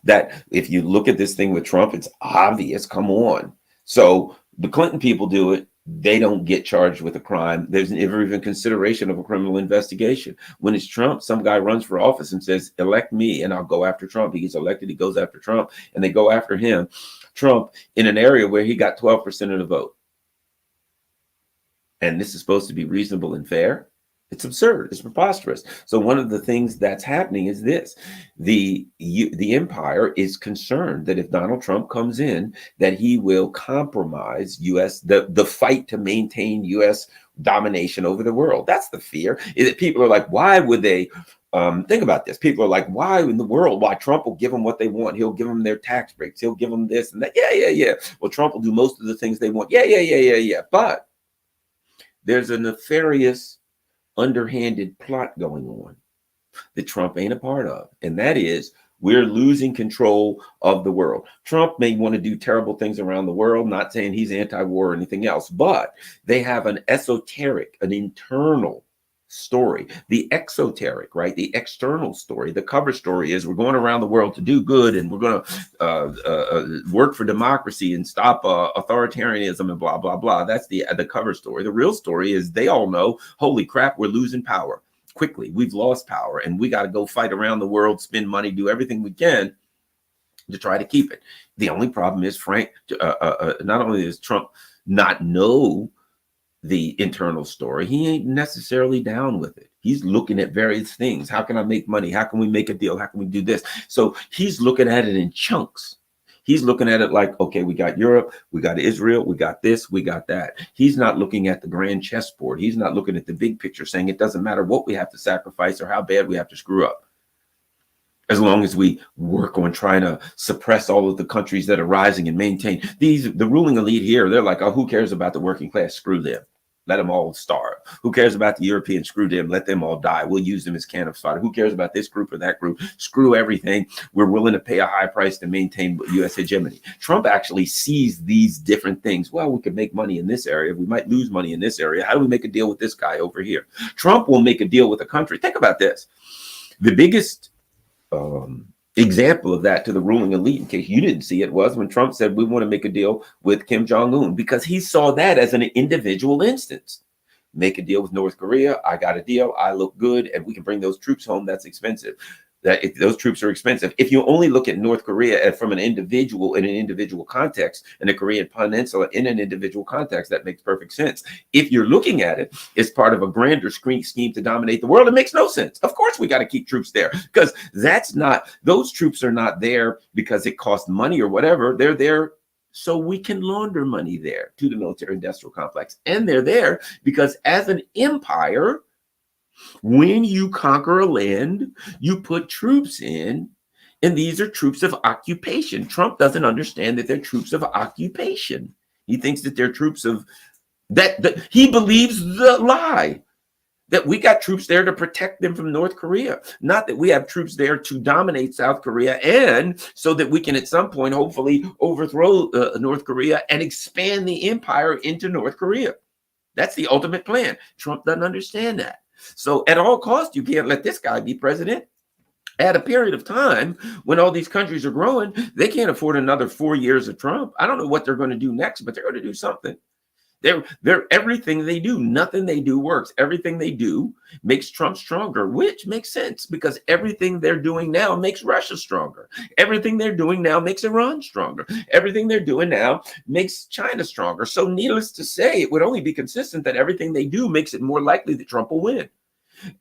That if you look at this thing with Trump, it's obvious. Come on. So the Clinton people do it. They don't get charged with a crime. There's never even consideration of a criminal investigation. When it's Trump, some guy runs for office and says, elect me and I'll go after Trump. He gets elected, he goes after Trump, and they go after him, Trump, in an area where he got 12% of the vote. And this is supposed to be reasonable and fair. It's absurd. It's preposterous. So one of the things that's happening is this. The empire is concerned that if Donald Trump comes in, that he will compromise the fight to maintain U.S. domination over the world. That's the fear. Is that people are like, why would they think about this? People are like, why in the world? Why Trump will give them what they want. He'll give them their tax breaks. He'll give them this and that. Yeah. Well, Trump will do most of the things they want. Yeah. But there's a nefarious, underhanded plot going on that Trump ain't a part of. And that is, we're losing control of the world. Trump may want to do terrible things around the world, not saying he's anti-war or anything else, but they have an esoteric, an internal story. The exoteric, right? The external story. The cover story is we're going around the world to do good, and we're going to work for democracy and stop authoritarianism and blah, blah, blah. That's the cover story. The real story is they all know, holy crap, we're losing power quickly. We've lost power, and we got to go fight around the world, spend money, do everything we can to try to keep it. The only problem is, not only does Trump not know the internal story, he ain't necessarily down with it. He's looking at various things. How can I make money? How can we make a deal? How can we do this? So he's looking at it in chunks. He's looking at it like, okay, we got Europe, we got Israel, we got this, we got that. He's not looking at the grand chessboard. He's not looking at the big picture, saying it doesn't matter what we have to sacrifice or how bad we have to screw up, as long as we work on trying to suppress all of the countries that are rising and maintain the ruling elite here. They're like, oh, who cares about the working class? Screw them. Let them all starve. Who cares about the Europeans? Screw them. Let them all die. We'll use them as cannon fodder. Who cares about this group or that group? Screw everything. We're willing to pay a high price to maintain U.S. hegemony. Trump actually sees these different things. Well, we could make money in this area. We might lose money in this area. How do we make a deal with this guy over here? Trump will make a deal with a country. Think about this. The biggest example of that to the ruling elite, in case you didn't see it, was when Trump said we want to make a deal with Kim Jong-un, because he saw that as an individual instance. Make a deal with North Korea. I got a deal. I look good, and we can bring those troops home. That's expensive. Those troops are expensive. If you only look at North Korea from an individual, in an individual context, and the Korean Peninsula in an individual context, that makes perfect sense. If you're looking at it as part of a grander scheme to dominate the world, it makes no sense. Of course, we got to keep troops there, because those troops are not there because it costs money or whatever. They're there so we can launder money there to the military industrial complex. And they're there because as an empire, when you conquer a land, you put troops in, and these are troops of occupation. Trump doesn't understand that they're troops of occupation. He thinks that they're troops of that he believes the lie that we got troops there to protect them from North Korea, not that we have troops there to dominate South Korea, and so that we can at some point hopefully overthrow North Korea and expand the empire into North Korea. That's the ultimate plan. Trump doesn't understand that. So at all costs, you can't let this guy be president. At a period of time when all these countries are growing, they can't afford another 4 years of Trump. I don't know what they're going to do next, but they're going to do something. They're everything they do, nothing they do works. Everything they do makes Trump stronger, which makes sense because everything they're doing now makes Russia stronger. Everything they're doing now makes Iran stronger. Everything they're doing now makes China stronger. So needless to say, it would only be consistent that everything they do makes it more likely that Trump will win.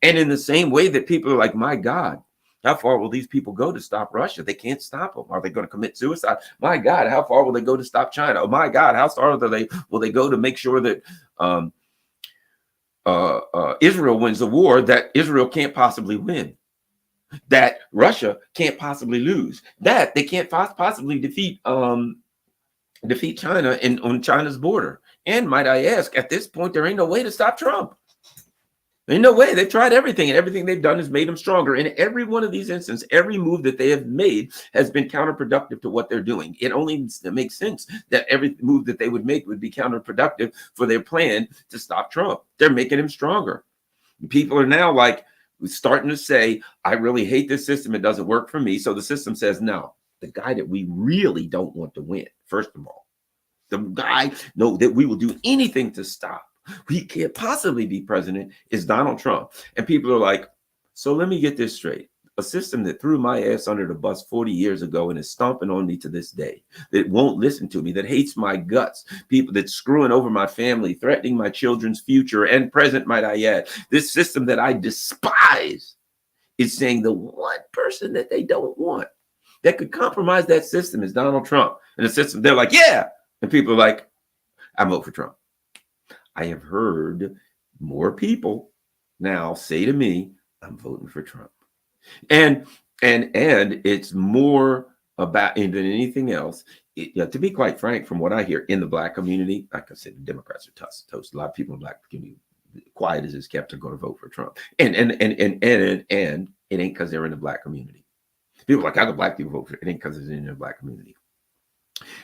And in the same way that people are like, my God, how far will these people go to stop Russia? They can't stop them. Are they going to commit suicide? My God, how far will they go to stop China? Oh my God, how far will they go to make sure that Israel wins the war that Israel can't possibly win? That Russia can't possibly lose? That they can't possibly defeat China on China's border? And might I ask, at this point, there ain't no way to stop Trump. Ain't no way. They've tried everything, and everything they've done has made them stronger. In every one of these instances, every move that they have made has been counterproductive to what they're doing. It only makes sense that every move that they would make would be counterproductive for their plan to stop Trump. They're making him stronger. People are now like starting to say, I really hate this system. It doesn't work for me. So the system says, no, the guy that we really don't want to win, first of all, the guy that we will do anything to stop, he can't possibly be president, is Donald Trump. And people are like, so let me get this straight. A system that threw my ass under the bus 40 years ago and is stomping on me to this day, that won't listen to me, that hates my guts, people that's screwing over my family, threatening my children's future and present, might I add. This system that I despise is saying the one person that they don't want that could compromise that system is Donald Trump. And the system, they're like, yeah. And people are like, I vote for Trump. I have heard more people now say to me, I'm voting for Trump. And it's more about than anything else. To be quite frank, from what I hear in the Black community, like I said, the Democrats are toast. A lot of people in the Black community, quiet as it's kept, are going to vote for Trump. And it ain't because they're in the Black community. People are like, how do Black people vote for it? It ain't because it's in the Black community.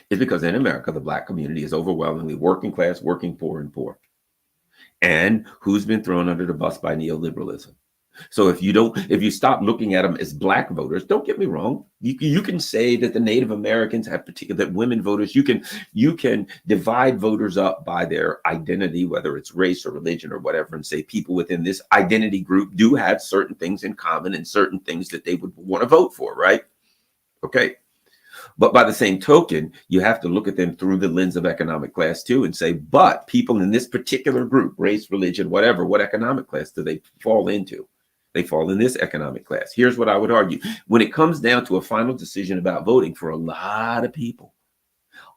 It's because in America, the Black community is overwhelmingly working class, working poor, and poor. And who's been thrown under the bus by neoliberalism? So if you stop looking at them as Black voters, don't get me wrong. You can say that the Native Americans have that women voters. You can divide voters up by their identity, whether it's race or religion or whatever, and say people within this identity group do have certain things in common and certain things that they would want to vote for, right? Okay. But by the same token, you have to look at them through the lens of economic class too and say, but people in this particular group, race, religion, whatever, what economic class do they fall into? They fall in this economic class. Here's what I would argue. When it comes down to a final decision about voting for a lot of people,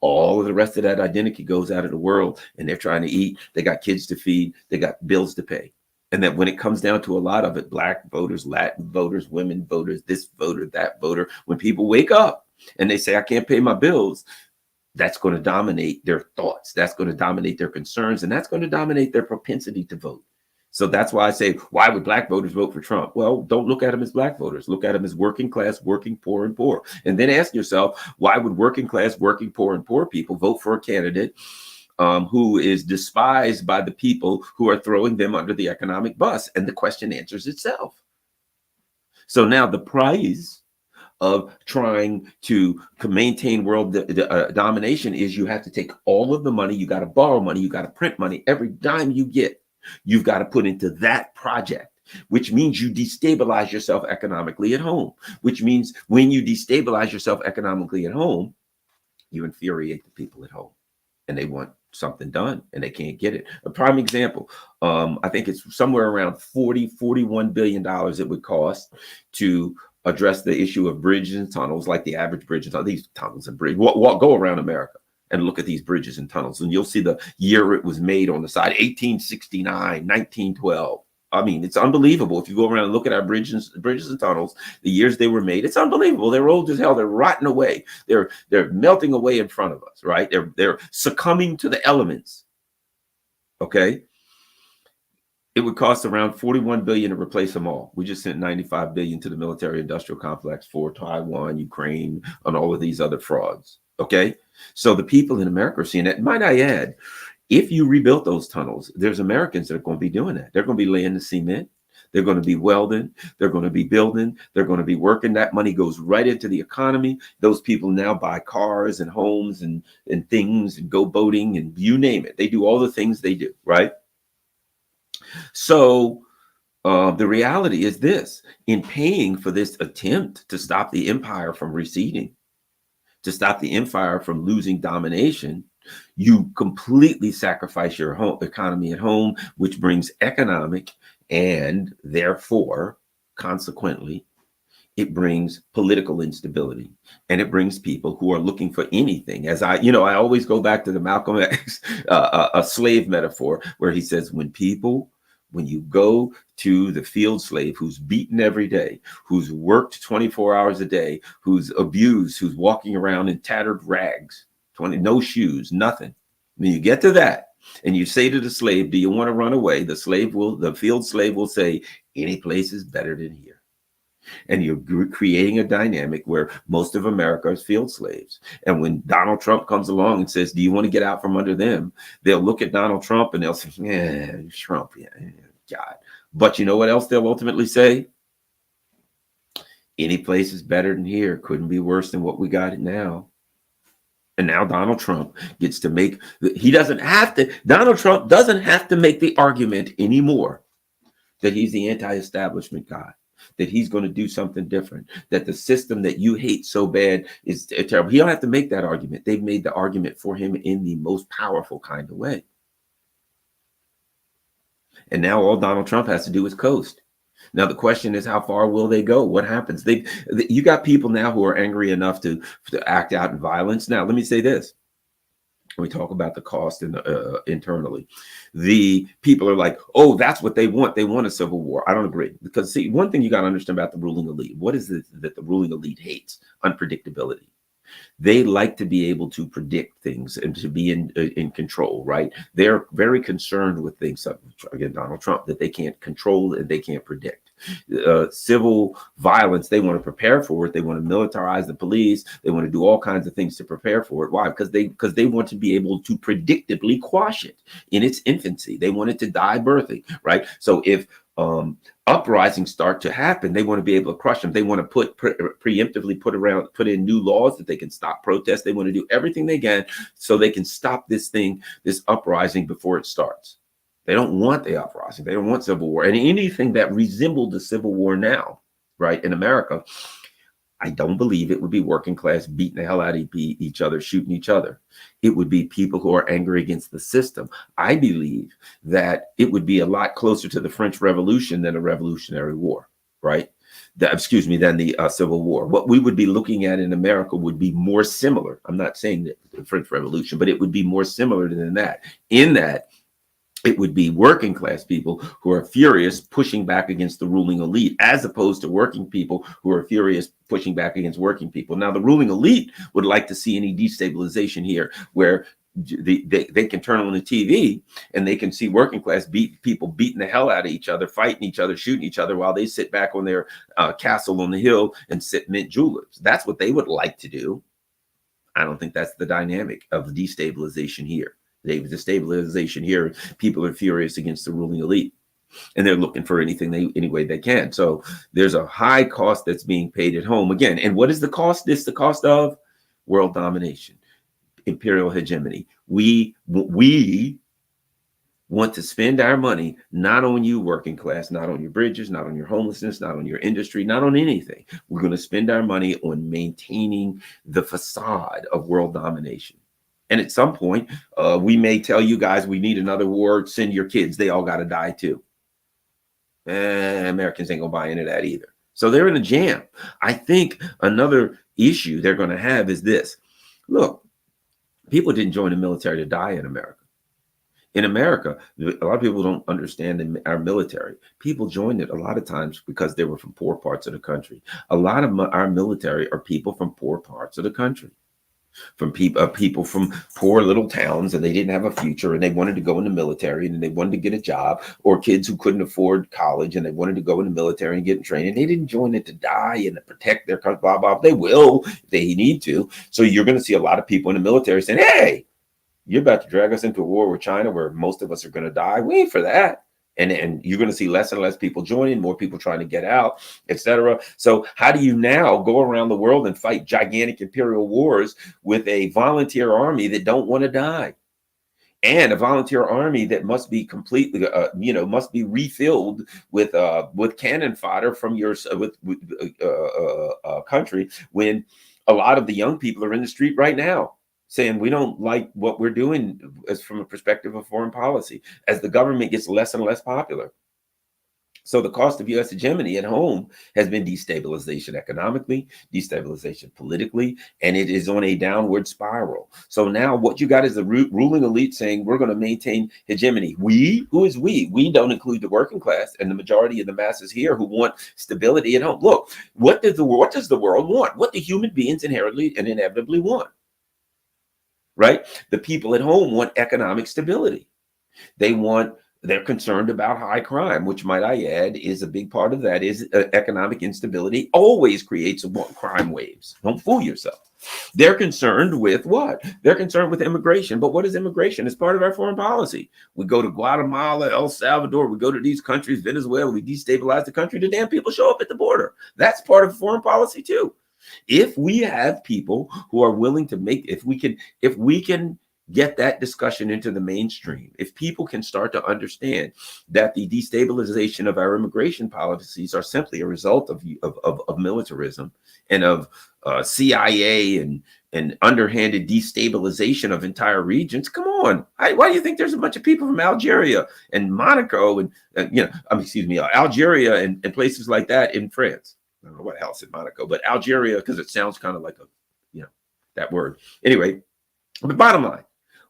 all of the rest of that identity goes out of the world and they're trying to eat. They got kids to feed. They got bills to pay. And that when it comes down to a lot of it, Black voters, Latin voters, women voters, this voter, that voter, when people wake up and they say, I can't pay my bills, that's going to dominate their thoughts. That's going to dominate their concerns. And that's going to dominate their propensity to vote. So that's why I say, why would Black voters vote for Trump? Well, don't look at them as Black voters. Look at them as working class, working poor, and poor. And then ask yourself, why would working class, working poor, and poor people vote for a candidate who is despised by the people who are throwing them under the economic bus? And the question answers itself. So now the prize of trying to maintain world domination is you have to take all of the money, you got to borrow money, you got to print money, every dime you get, you've got to put into that project, which means you destabilize yourself economically at home, which means when you destabilize yourself economically at home, you infuriate the people at home and they want something done and they can't get it. A prime example, I think it's somewhere around $41 billion it would cost to address the issue of bridges and tunnels, like the average bridge and these tunnels and bridges. Go around America and look at these bridges and tunnels, and you'll see the year it was made on the side, 1869, 1912. I mean, it's unbelievable. If you go around and look at our bridges and tunnels, the years they were made, it's unbelievable. They're old as hell. They're rotting away. They're melting away in front of us, right? They're succumbing to the elements. Okay. It would cost around $41 billion to replace them all. We just sent $95 billion to the military-industrial complex for Taiwan, Ukraine, and all of these other frauds. Okay, so the people in America are seeing that. Might I add, if you rebuilt those tunnels, there's Americans that are going to be doing that. They're going to be laying the cement. They're going to be welding. They're going to be building. They're going to be working. That money goes right into the economy. Those people now buy cars and homes and things and go boating and you name it. They do all the things they do, right? So the reality is this: in paying for this attempt to stop the empire from receding, to stop the empire from losing domination, you completely sacrifice your home economy at home, which brings economic and therefore, consequently, it brings political instability, and it brings people who are looking for anything. As I always go back to the Malcolm X, a slave metaphor, where he says, when you go to the field slave who's beaten every day, who's worked 24 hours a day, who's abused, who's walking around in tattered rags, no shoes, nothing. When you get to that and you say to the slave, do you want to run away? The field slave will say, any place is better than here. And you're creating a dynamic where most of America is field slaves. And when Donald Trump comes along and says, do you want to get out from under them? They'll look at Donald Trump and they'll say, yeah, Trump, yeah, God. But you know what else they'll ultimately say? Any place is better than here. Couldn't be worse than what we got now. And now Donald Trump gets to make, Donald Trump doesn't have to make the argument anymore that he's the anti-establishment guy, that he's going to do something different, that the system that you hate so bad is terrible. He don't have to make that argument. They've made the argument for him in the most powerful kind of way. And now all Donald Trump has to do is coast. Now, the question is, how far will they go? What happens? You got people now who are angry enough to act out in violence. Now, let me say this. When we talk about the cost internally, the people are like, oh, that's what they want. They want a civil war. I don't agree. Because, see, one thing you got to understand about the ruling elite, what is it that the ruling elite hates? Unpredictability. They like to be able to predict things and to be in control, right? They're very concerned with things, again, Donald Trump, that they can't control and they can't predict. Civil violence, they want to prepare for it. They want to militarize the police. They want to do all kinds of things to prepare for it. Why? Because they want to be able to predictably quash it in its infancy. They want it to die birthing, right? So if uprisings start to happen, they want to be able to crush them. They want to preemptively put in new laws that they can stop protests. They want to do everything they can so they can stop this uprising before it starts. They don't want the uprising. They don't want civil war. And anything that resembled the Civil War now, right, in America, I don't believe it would be working class beating the hell out of each other, shooting each other. It would be people who are angry against the system. I believe that it would be a lot closer to the French Revolution than a Revolutionary War, right? Than the Civil War. What we would be looking at in America would be more similar. I'm not saying that the French Revolution, but it would be more similar than that, in that it would be working class people who are furious pushing back against the ruling elite, as opposed to working people who are furious pushing back against working people. Now, the ruling elite would like to see any destabilization here, where they can turn on the TV and they can see working class people beating the hell out of each other, fighting each other, shooting each other, while they sit back on their castle on the hill and sip mint juleps. That's what they would like to do. I don't think that's the dynamic of the destabilization here. The destabilization here, people are furious against the ruling elite, and they're looking for any way they can. So there's a high cost that's being paid at home again. And what is the cost? This the cost of world domination, imperial hegemony. We want to spend our money not on you, working class, not on your bridges, not on your homelessness, not on your industry, not on anything. We're going to spend our money on maintaining the facade of world domination. And at some point, we may tell you guys, we need another war, send your kids. They all got to die too. Americans ain't going to buy into that either. So they're in a jam. I think another issue they're going to have is this. Look, people didn't join the military to die in America. In America, a lot of people don't understand our military. People joined it a lot of times because they were from poor parts of the country. A lot of our military are people from poor parts of the country. From people from poor little towns, and they didn't have a future, and they wanted to go in the military, and they wanted to get a job, or kids who couldn't afford college and they wanted to go in the military and get in training. They didn't join it to die and to protect their country, blah, blah. They will if they need to. So you're going to see a lot of people in the military saying, hey, you're about to drag us into a war with China where most of us are going to die. We ain't for that. And you're going to see less and less people joining, more people trying to get out, etc. So how do you now go around the world and fight gigantic imperial wars with a volunteer army that don't want to die? And a volunteer army that must be completely, must be refilled with cannon fodder from your country, when a lot of the young people are in the street right now saying we don't like what we're doing as from a perspective of foreign policy, as the government gets less and less popular. So the cost of U.S. hegemony at home has been destabilization economically, destabilization politically, and it is on a downward spiral. So now what you got is the ruling elite saying we're going to maintain hegemony. We? Who is we? We don't include the working class and the majority of the masses here who want stability at home. Look, what does the world want? What do human beings inherently and inevitably want? Right? The people at home want economic stability. They're concerned about high crime, which, might I add, is a big part of that. Is economic instability always creates crime waves. Don't fool yourself. They're concerned with what? They're concerned with immigration. But what is immigration? It's part of our foreign policy. We go to Guatemala, El Salvador, we go to these countries, Venezuela, we destabilize the country. The damn people show up at the border. That's part of foreign policy too. If we have people who are willing to if we can get that discussion into the mainstream, if people can start to understand that the destabilization of our immigration policies are simply a result of militarism and of CIA and underhanded destabilization of entire regions. Come on, why do you think there's a bunch of people from Algeria and Monaco and Algeria and places like that in France? I don't know what else in Monaco, but Algeria, because it sounds kind of like that word. Anyway, but bottom line,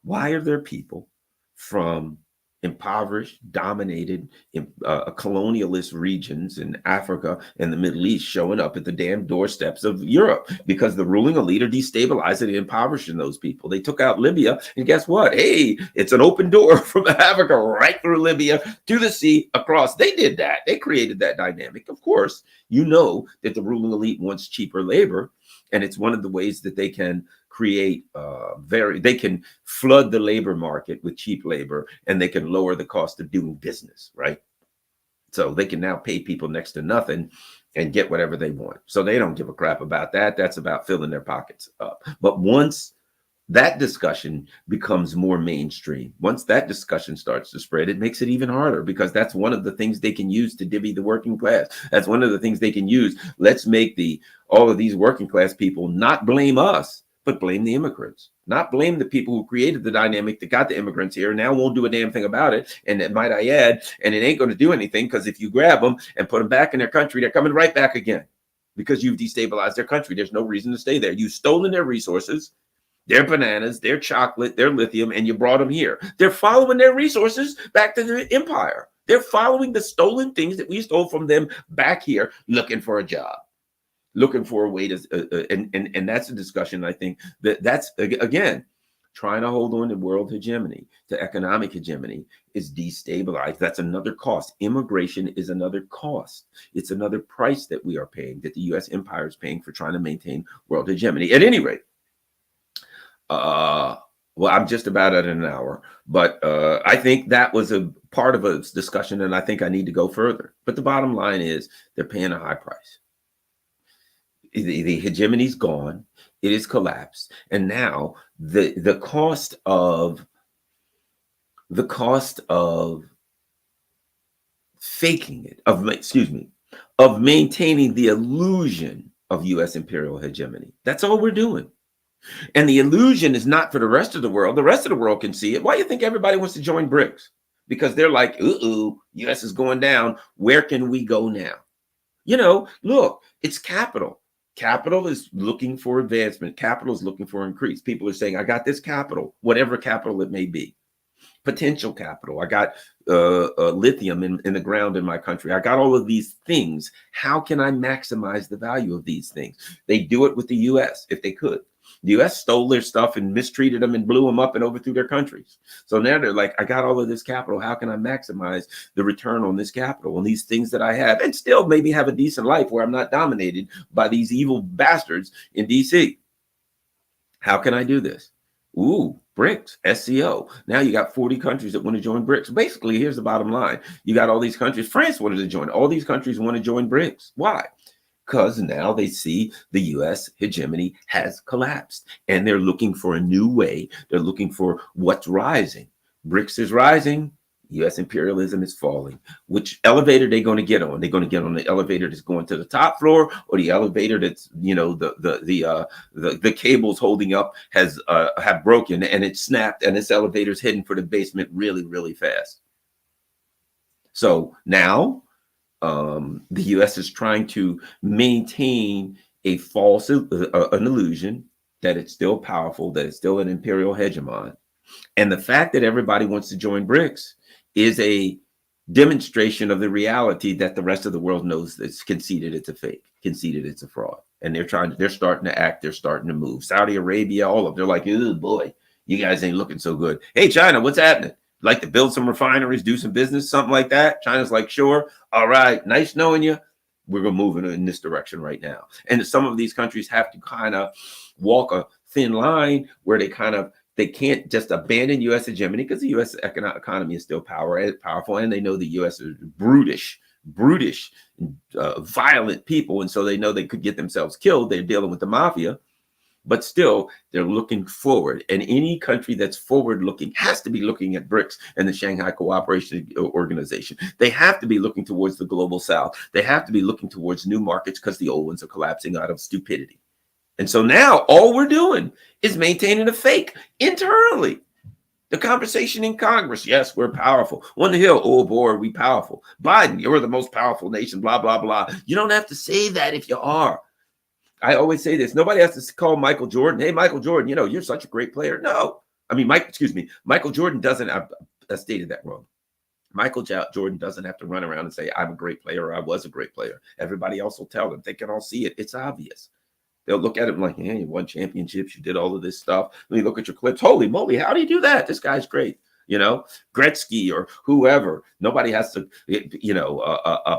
why are there people from impoverished, dominated, colonialist regions in Africa and the Middle East showing up at the damn doorsteps of Europe? Because the ruling elite are destabilizing and impoverishing those people. They took out Libya, and guess what? Hey, it's an open door from Africa right through Libya to the sea across. They did that. They created that dynamic. Of course, you know that the ruling elite wants cheaper labor, and it's one of the ways that they can create they can flood the labor market with cheap labor, and they can lower the cost of doing business, right? So they can now pay people next to nothing and get whatever they want. So they don't give a crap about that. That's about filling their pockets up. But once that discussion becomes more mainstream, once that discussion starts to spread, it makes it even harder, because that's one of the things they can use to divvy the working class. That's one of the things they can use. Let's make all of these working class people not blame us, but blame the immigrants, not blame the people who created the dynamic that got the immigrants here and now won't do a damn thing about it. And might I add, and it ain't going to do anything, because if you grab them and put them back in their country, they're coming right back again, because you've destabilized their country. There's no reason to stay there. You've stolen their resources, their bananas, their chocolate, their lithium, and you brought them here. They're following their resources back to the empire. They're following the stolen things that we stole from them back here, looking for a job, looking for a way to, and that's a discussion. I think that's, again, trying to hold on to world hegemony, to economic hegemony, is destabilized. That's another cost. Immigration is another cost. It's another price that we are paying, that the U.S. empire is paying for trying to maintain world hegemony. At any rate, well, I'm just about at an hour, but I think that was a part of a discussion, and I think I need to go further. But the bottom line is they're paying a high price. The hegemony's gone. It is collapsed. And now the cost of faking it, of maintaining the illusion of U.S. imperial hegemony. That's all we're doing. And the illusion is not for the rest of the world. The rest of the world can see it. Why do you think everybody wants to join BRICS? Because they're like, U.S. is going down. Where can we go now? Look, it's capital. Capital is looking for advancement. Capital is looking for increase. People are saying, I got this capital, whatever capital it may be. Potential capital. I got lithium in the ground in my country. I got all of these things. How can I maximize the value of these things? They do it with the U.S. if they could. The U.S. stole their stuff and mistreated them and blew them up and overthrew their countries. So now they're like, I got all of this capital. How can I maximize the return on this capital, on these things that I have, and still maybe have a decent life where I'm not dominated by these evil bastards in D.C.? How can I do this? BRICS, SCO. Now you got 40 countries that want to join BRICS. Basically, here's the bottom line. You got all these countries. France wanted to join. All these countries want to join BRICS. Why? Because now they see the U.S. hegemony has collapsed and they're looking for a new way. They're looking for what's rising. BRICS is rising. U.S. imperialism is falling. Which elevator are they going to get on? They're going to get on the elevator that's going to the top floor, or the elevator that's, you know, the cables holding up have broken and it's snapped and this elevator's heading for the basement really, really fast. So now the U.S. is trying to maintain a false an illusion that it's still powerful, that it's still an imperial hegemon. And the fact that everybody wants to join BRICS is a demonstration of the reality that the rest of the world knows it's conceded it's a fake, conceded it's a fraud. And they're starting to act, they're starting to move. Saudi Arabia, all of them, they're like, oh boy, you guys ain't looking so good. Hey, China, what's happening? Like to build some refineries, do some business, something like that? China's like, sure. All right. Nice knowing you. We're going to move in this direction right now. And some of these countries have to kind of walk a thin line where they can't just abandon U.S. hegemony, because the U.S. economy is still powerful. And they know the U.S. is brutish, violent people. And so they know they could get themselves killed. They're dealing with the mafia. But still, they're looking forward. And any country that's forward-looking has to be looking at BRICS and the Shanghai Cooperation Organization. They have to be looking towards the global south. They have to be looking towards new markets because the old ones are collapsing out of stupidity. And so now all we're doing is maintaining a fake internally. The conversation in Congress, yes, we're powerful. On the Hill, oh boy, we powerful. Biden, you're the most powerful nation, blah, blah, blah. You don't have to say that if you are. I always say this. Nobody has to call Michael Jordan. Hey, Michael Jordan, you know, you're such a great player. No. I mean, Michael Jordan doesn't, I stated that wrong. Michael Jordan doesn't have to run around and say, I'm a great player or I was a great player. Everybody else will tell them. They can all see it. It's obvious. They'll look at him like, yeah, you won championships. You did all of this stuff. Let me look at your clips. Holy moly, how do you do that? This guy's great. You know, Gretzky or whoever. Nobody has to, you know,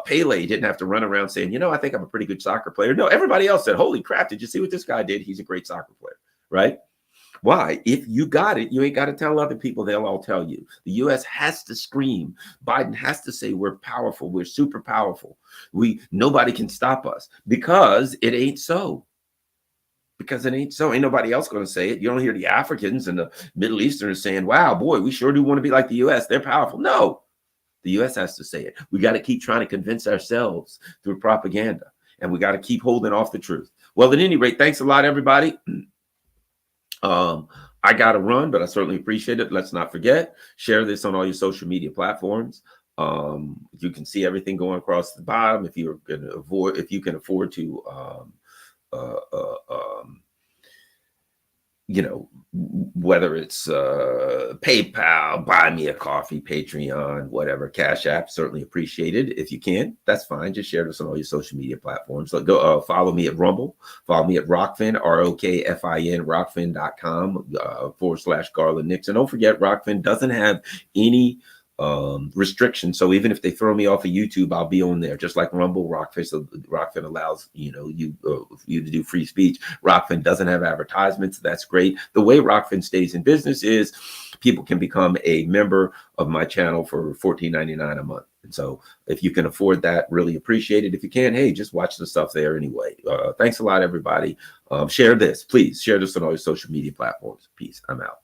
Pele didn't have to run around saying, you know, I think I'm a pretty good soccer player. No, everybody else said, holy crap, did you see what this guy did? He's a great soccer player, right? Why? If you got it, you ain't got to tell other people. They'll all tell you. The U.S. has to scream. Biden has to say we're powerful. We're super powerful. Nobody can stop us, because it ain't so. Because it ain't so. Ain't nobody else going to say it. You don't hear the Africans and the Middle Easterners saying, wow, boy, we sure do want to be like the U.S. They're powerful. No, the U.S. has to say it. We got to keep trying to convince ourselves through propaganda, and we got to keep holding off the truth. Well, at any rate, thanks a lot, everybody. I got to run, but I certainly appreciate it. Let's not forget, share this on all your social media platforms. You can see everything going across the bottom. If you can afford to, you know, whether it's PayPal, buy me a coffee, Patreon, whatever, Cash App, certainly appreciated. If you can, that's fine. Just share this on all your social media platforms. So go follow me at Rumble, follow me at Rockfin, ROKFIN, rockfin.com /Garland Nixon. Don't forget, Rockfin doesn't have any restrictions. So even if they throw me off of YouTube, I'll be on there, just like Rumble. Rockfin allows, you know, you to do free speech. Rockfin doesn't have advertisements. That's great. The way Rockfin stays in business is people can become a member of my channel for $14.99 a month. And so if you can afford that, really appreciate it. If you can't, hey, just watch the stuff there anyway. Thanks a lot, everybody. Share this, please. Share this on all your social media platforms. Peace. I'm out.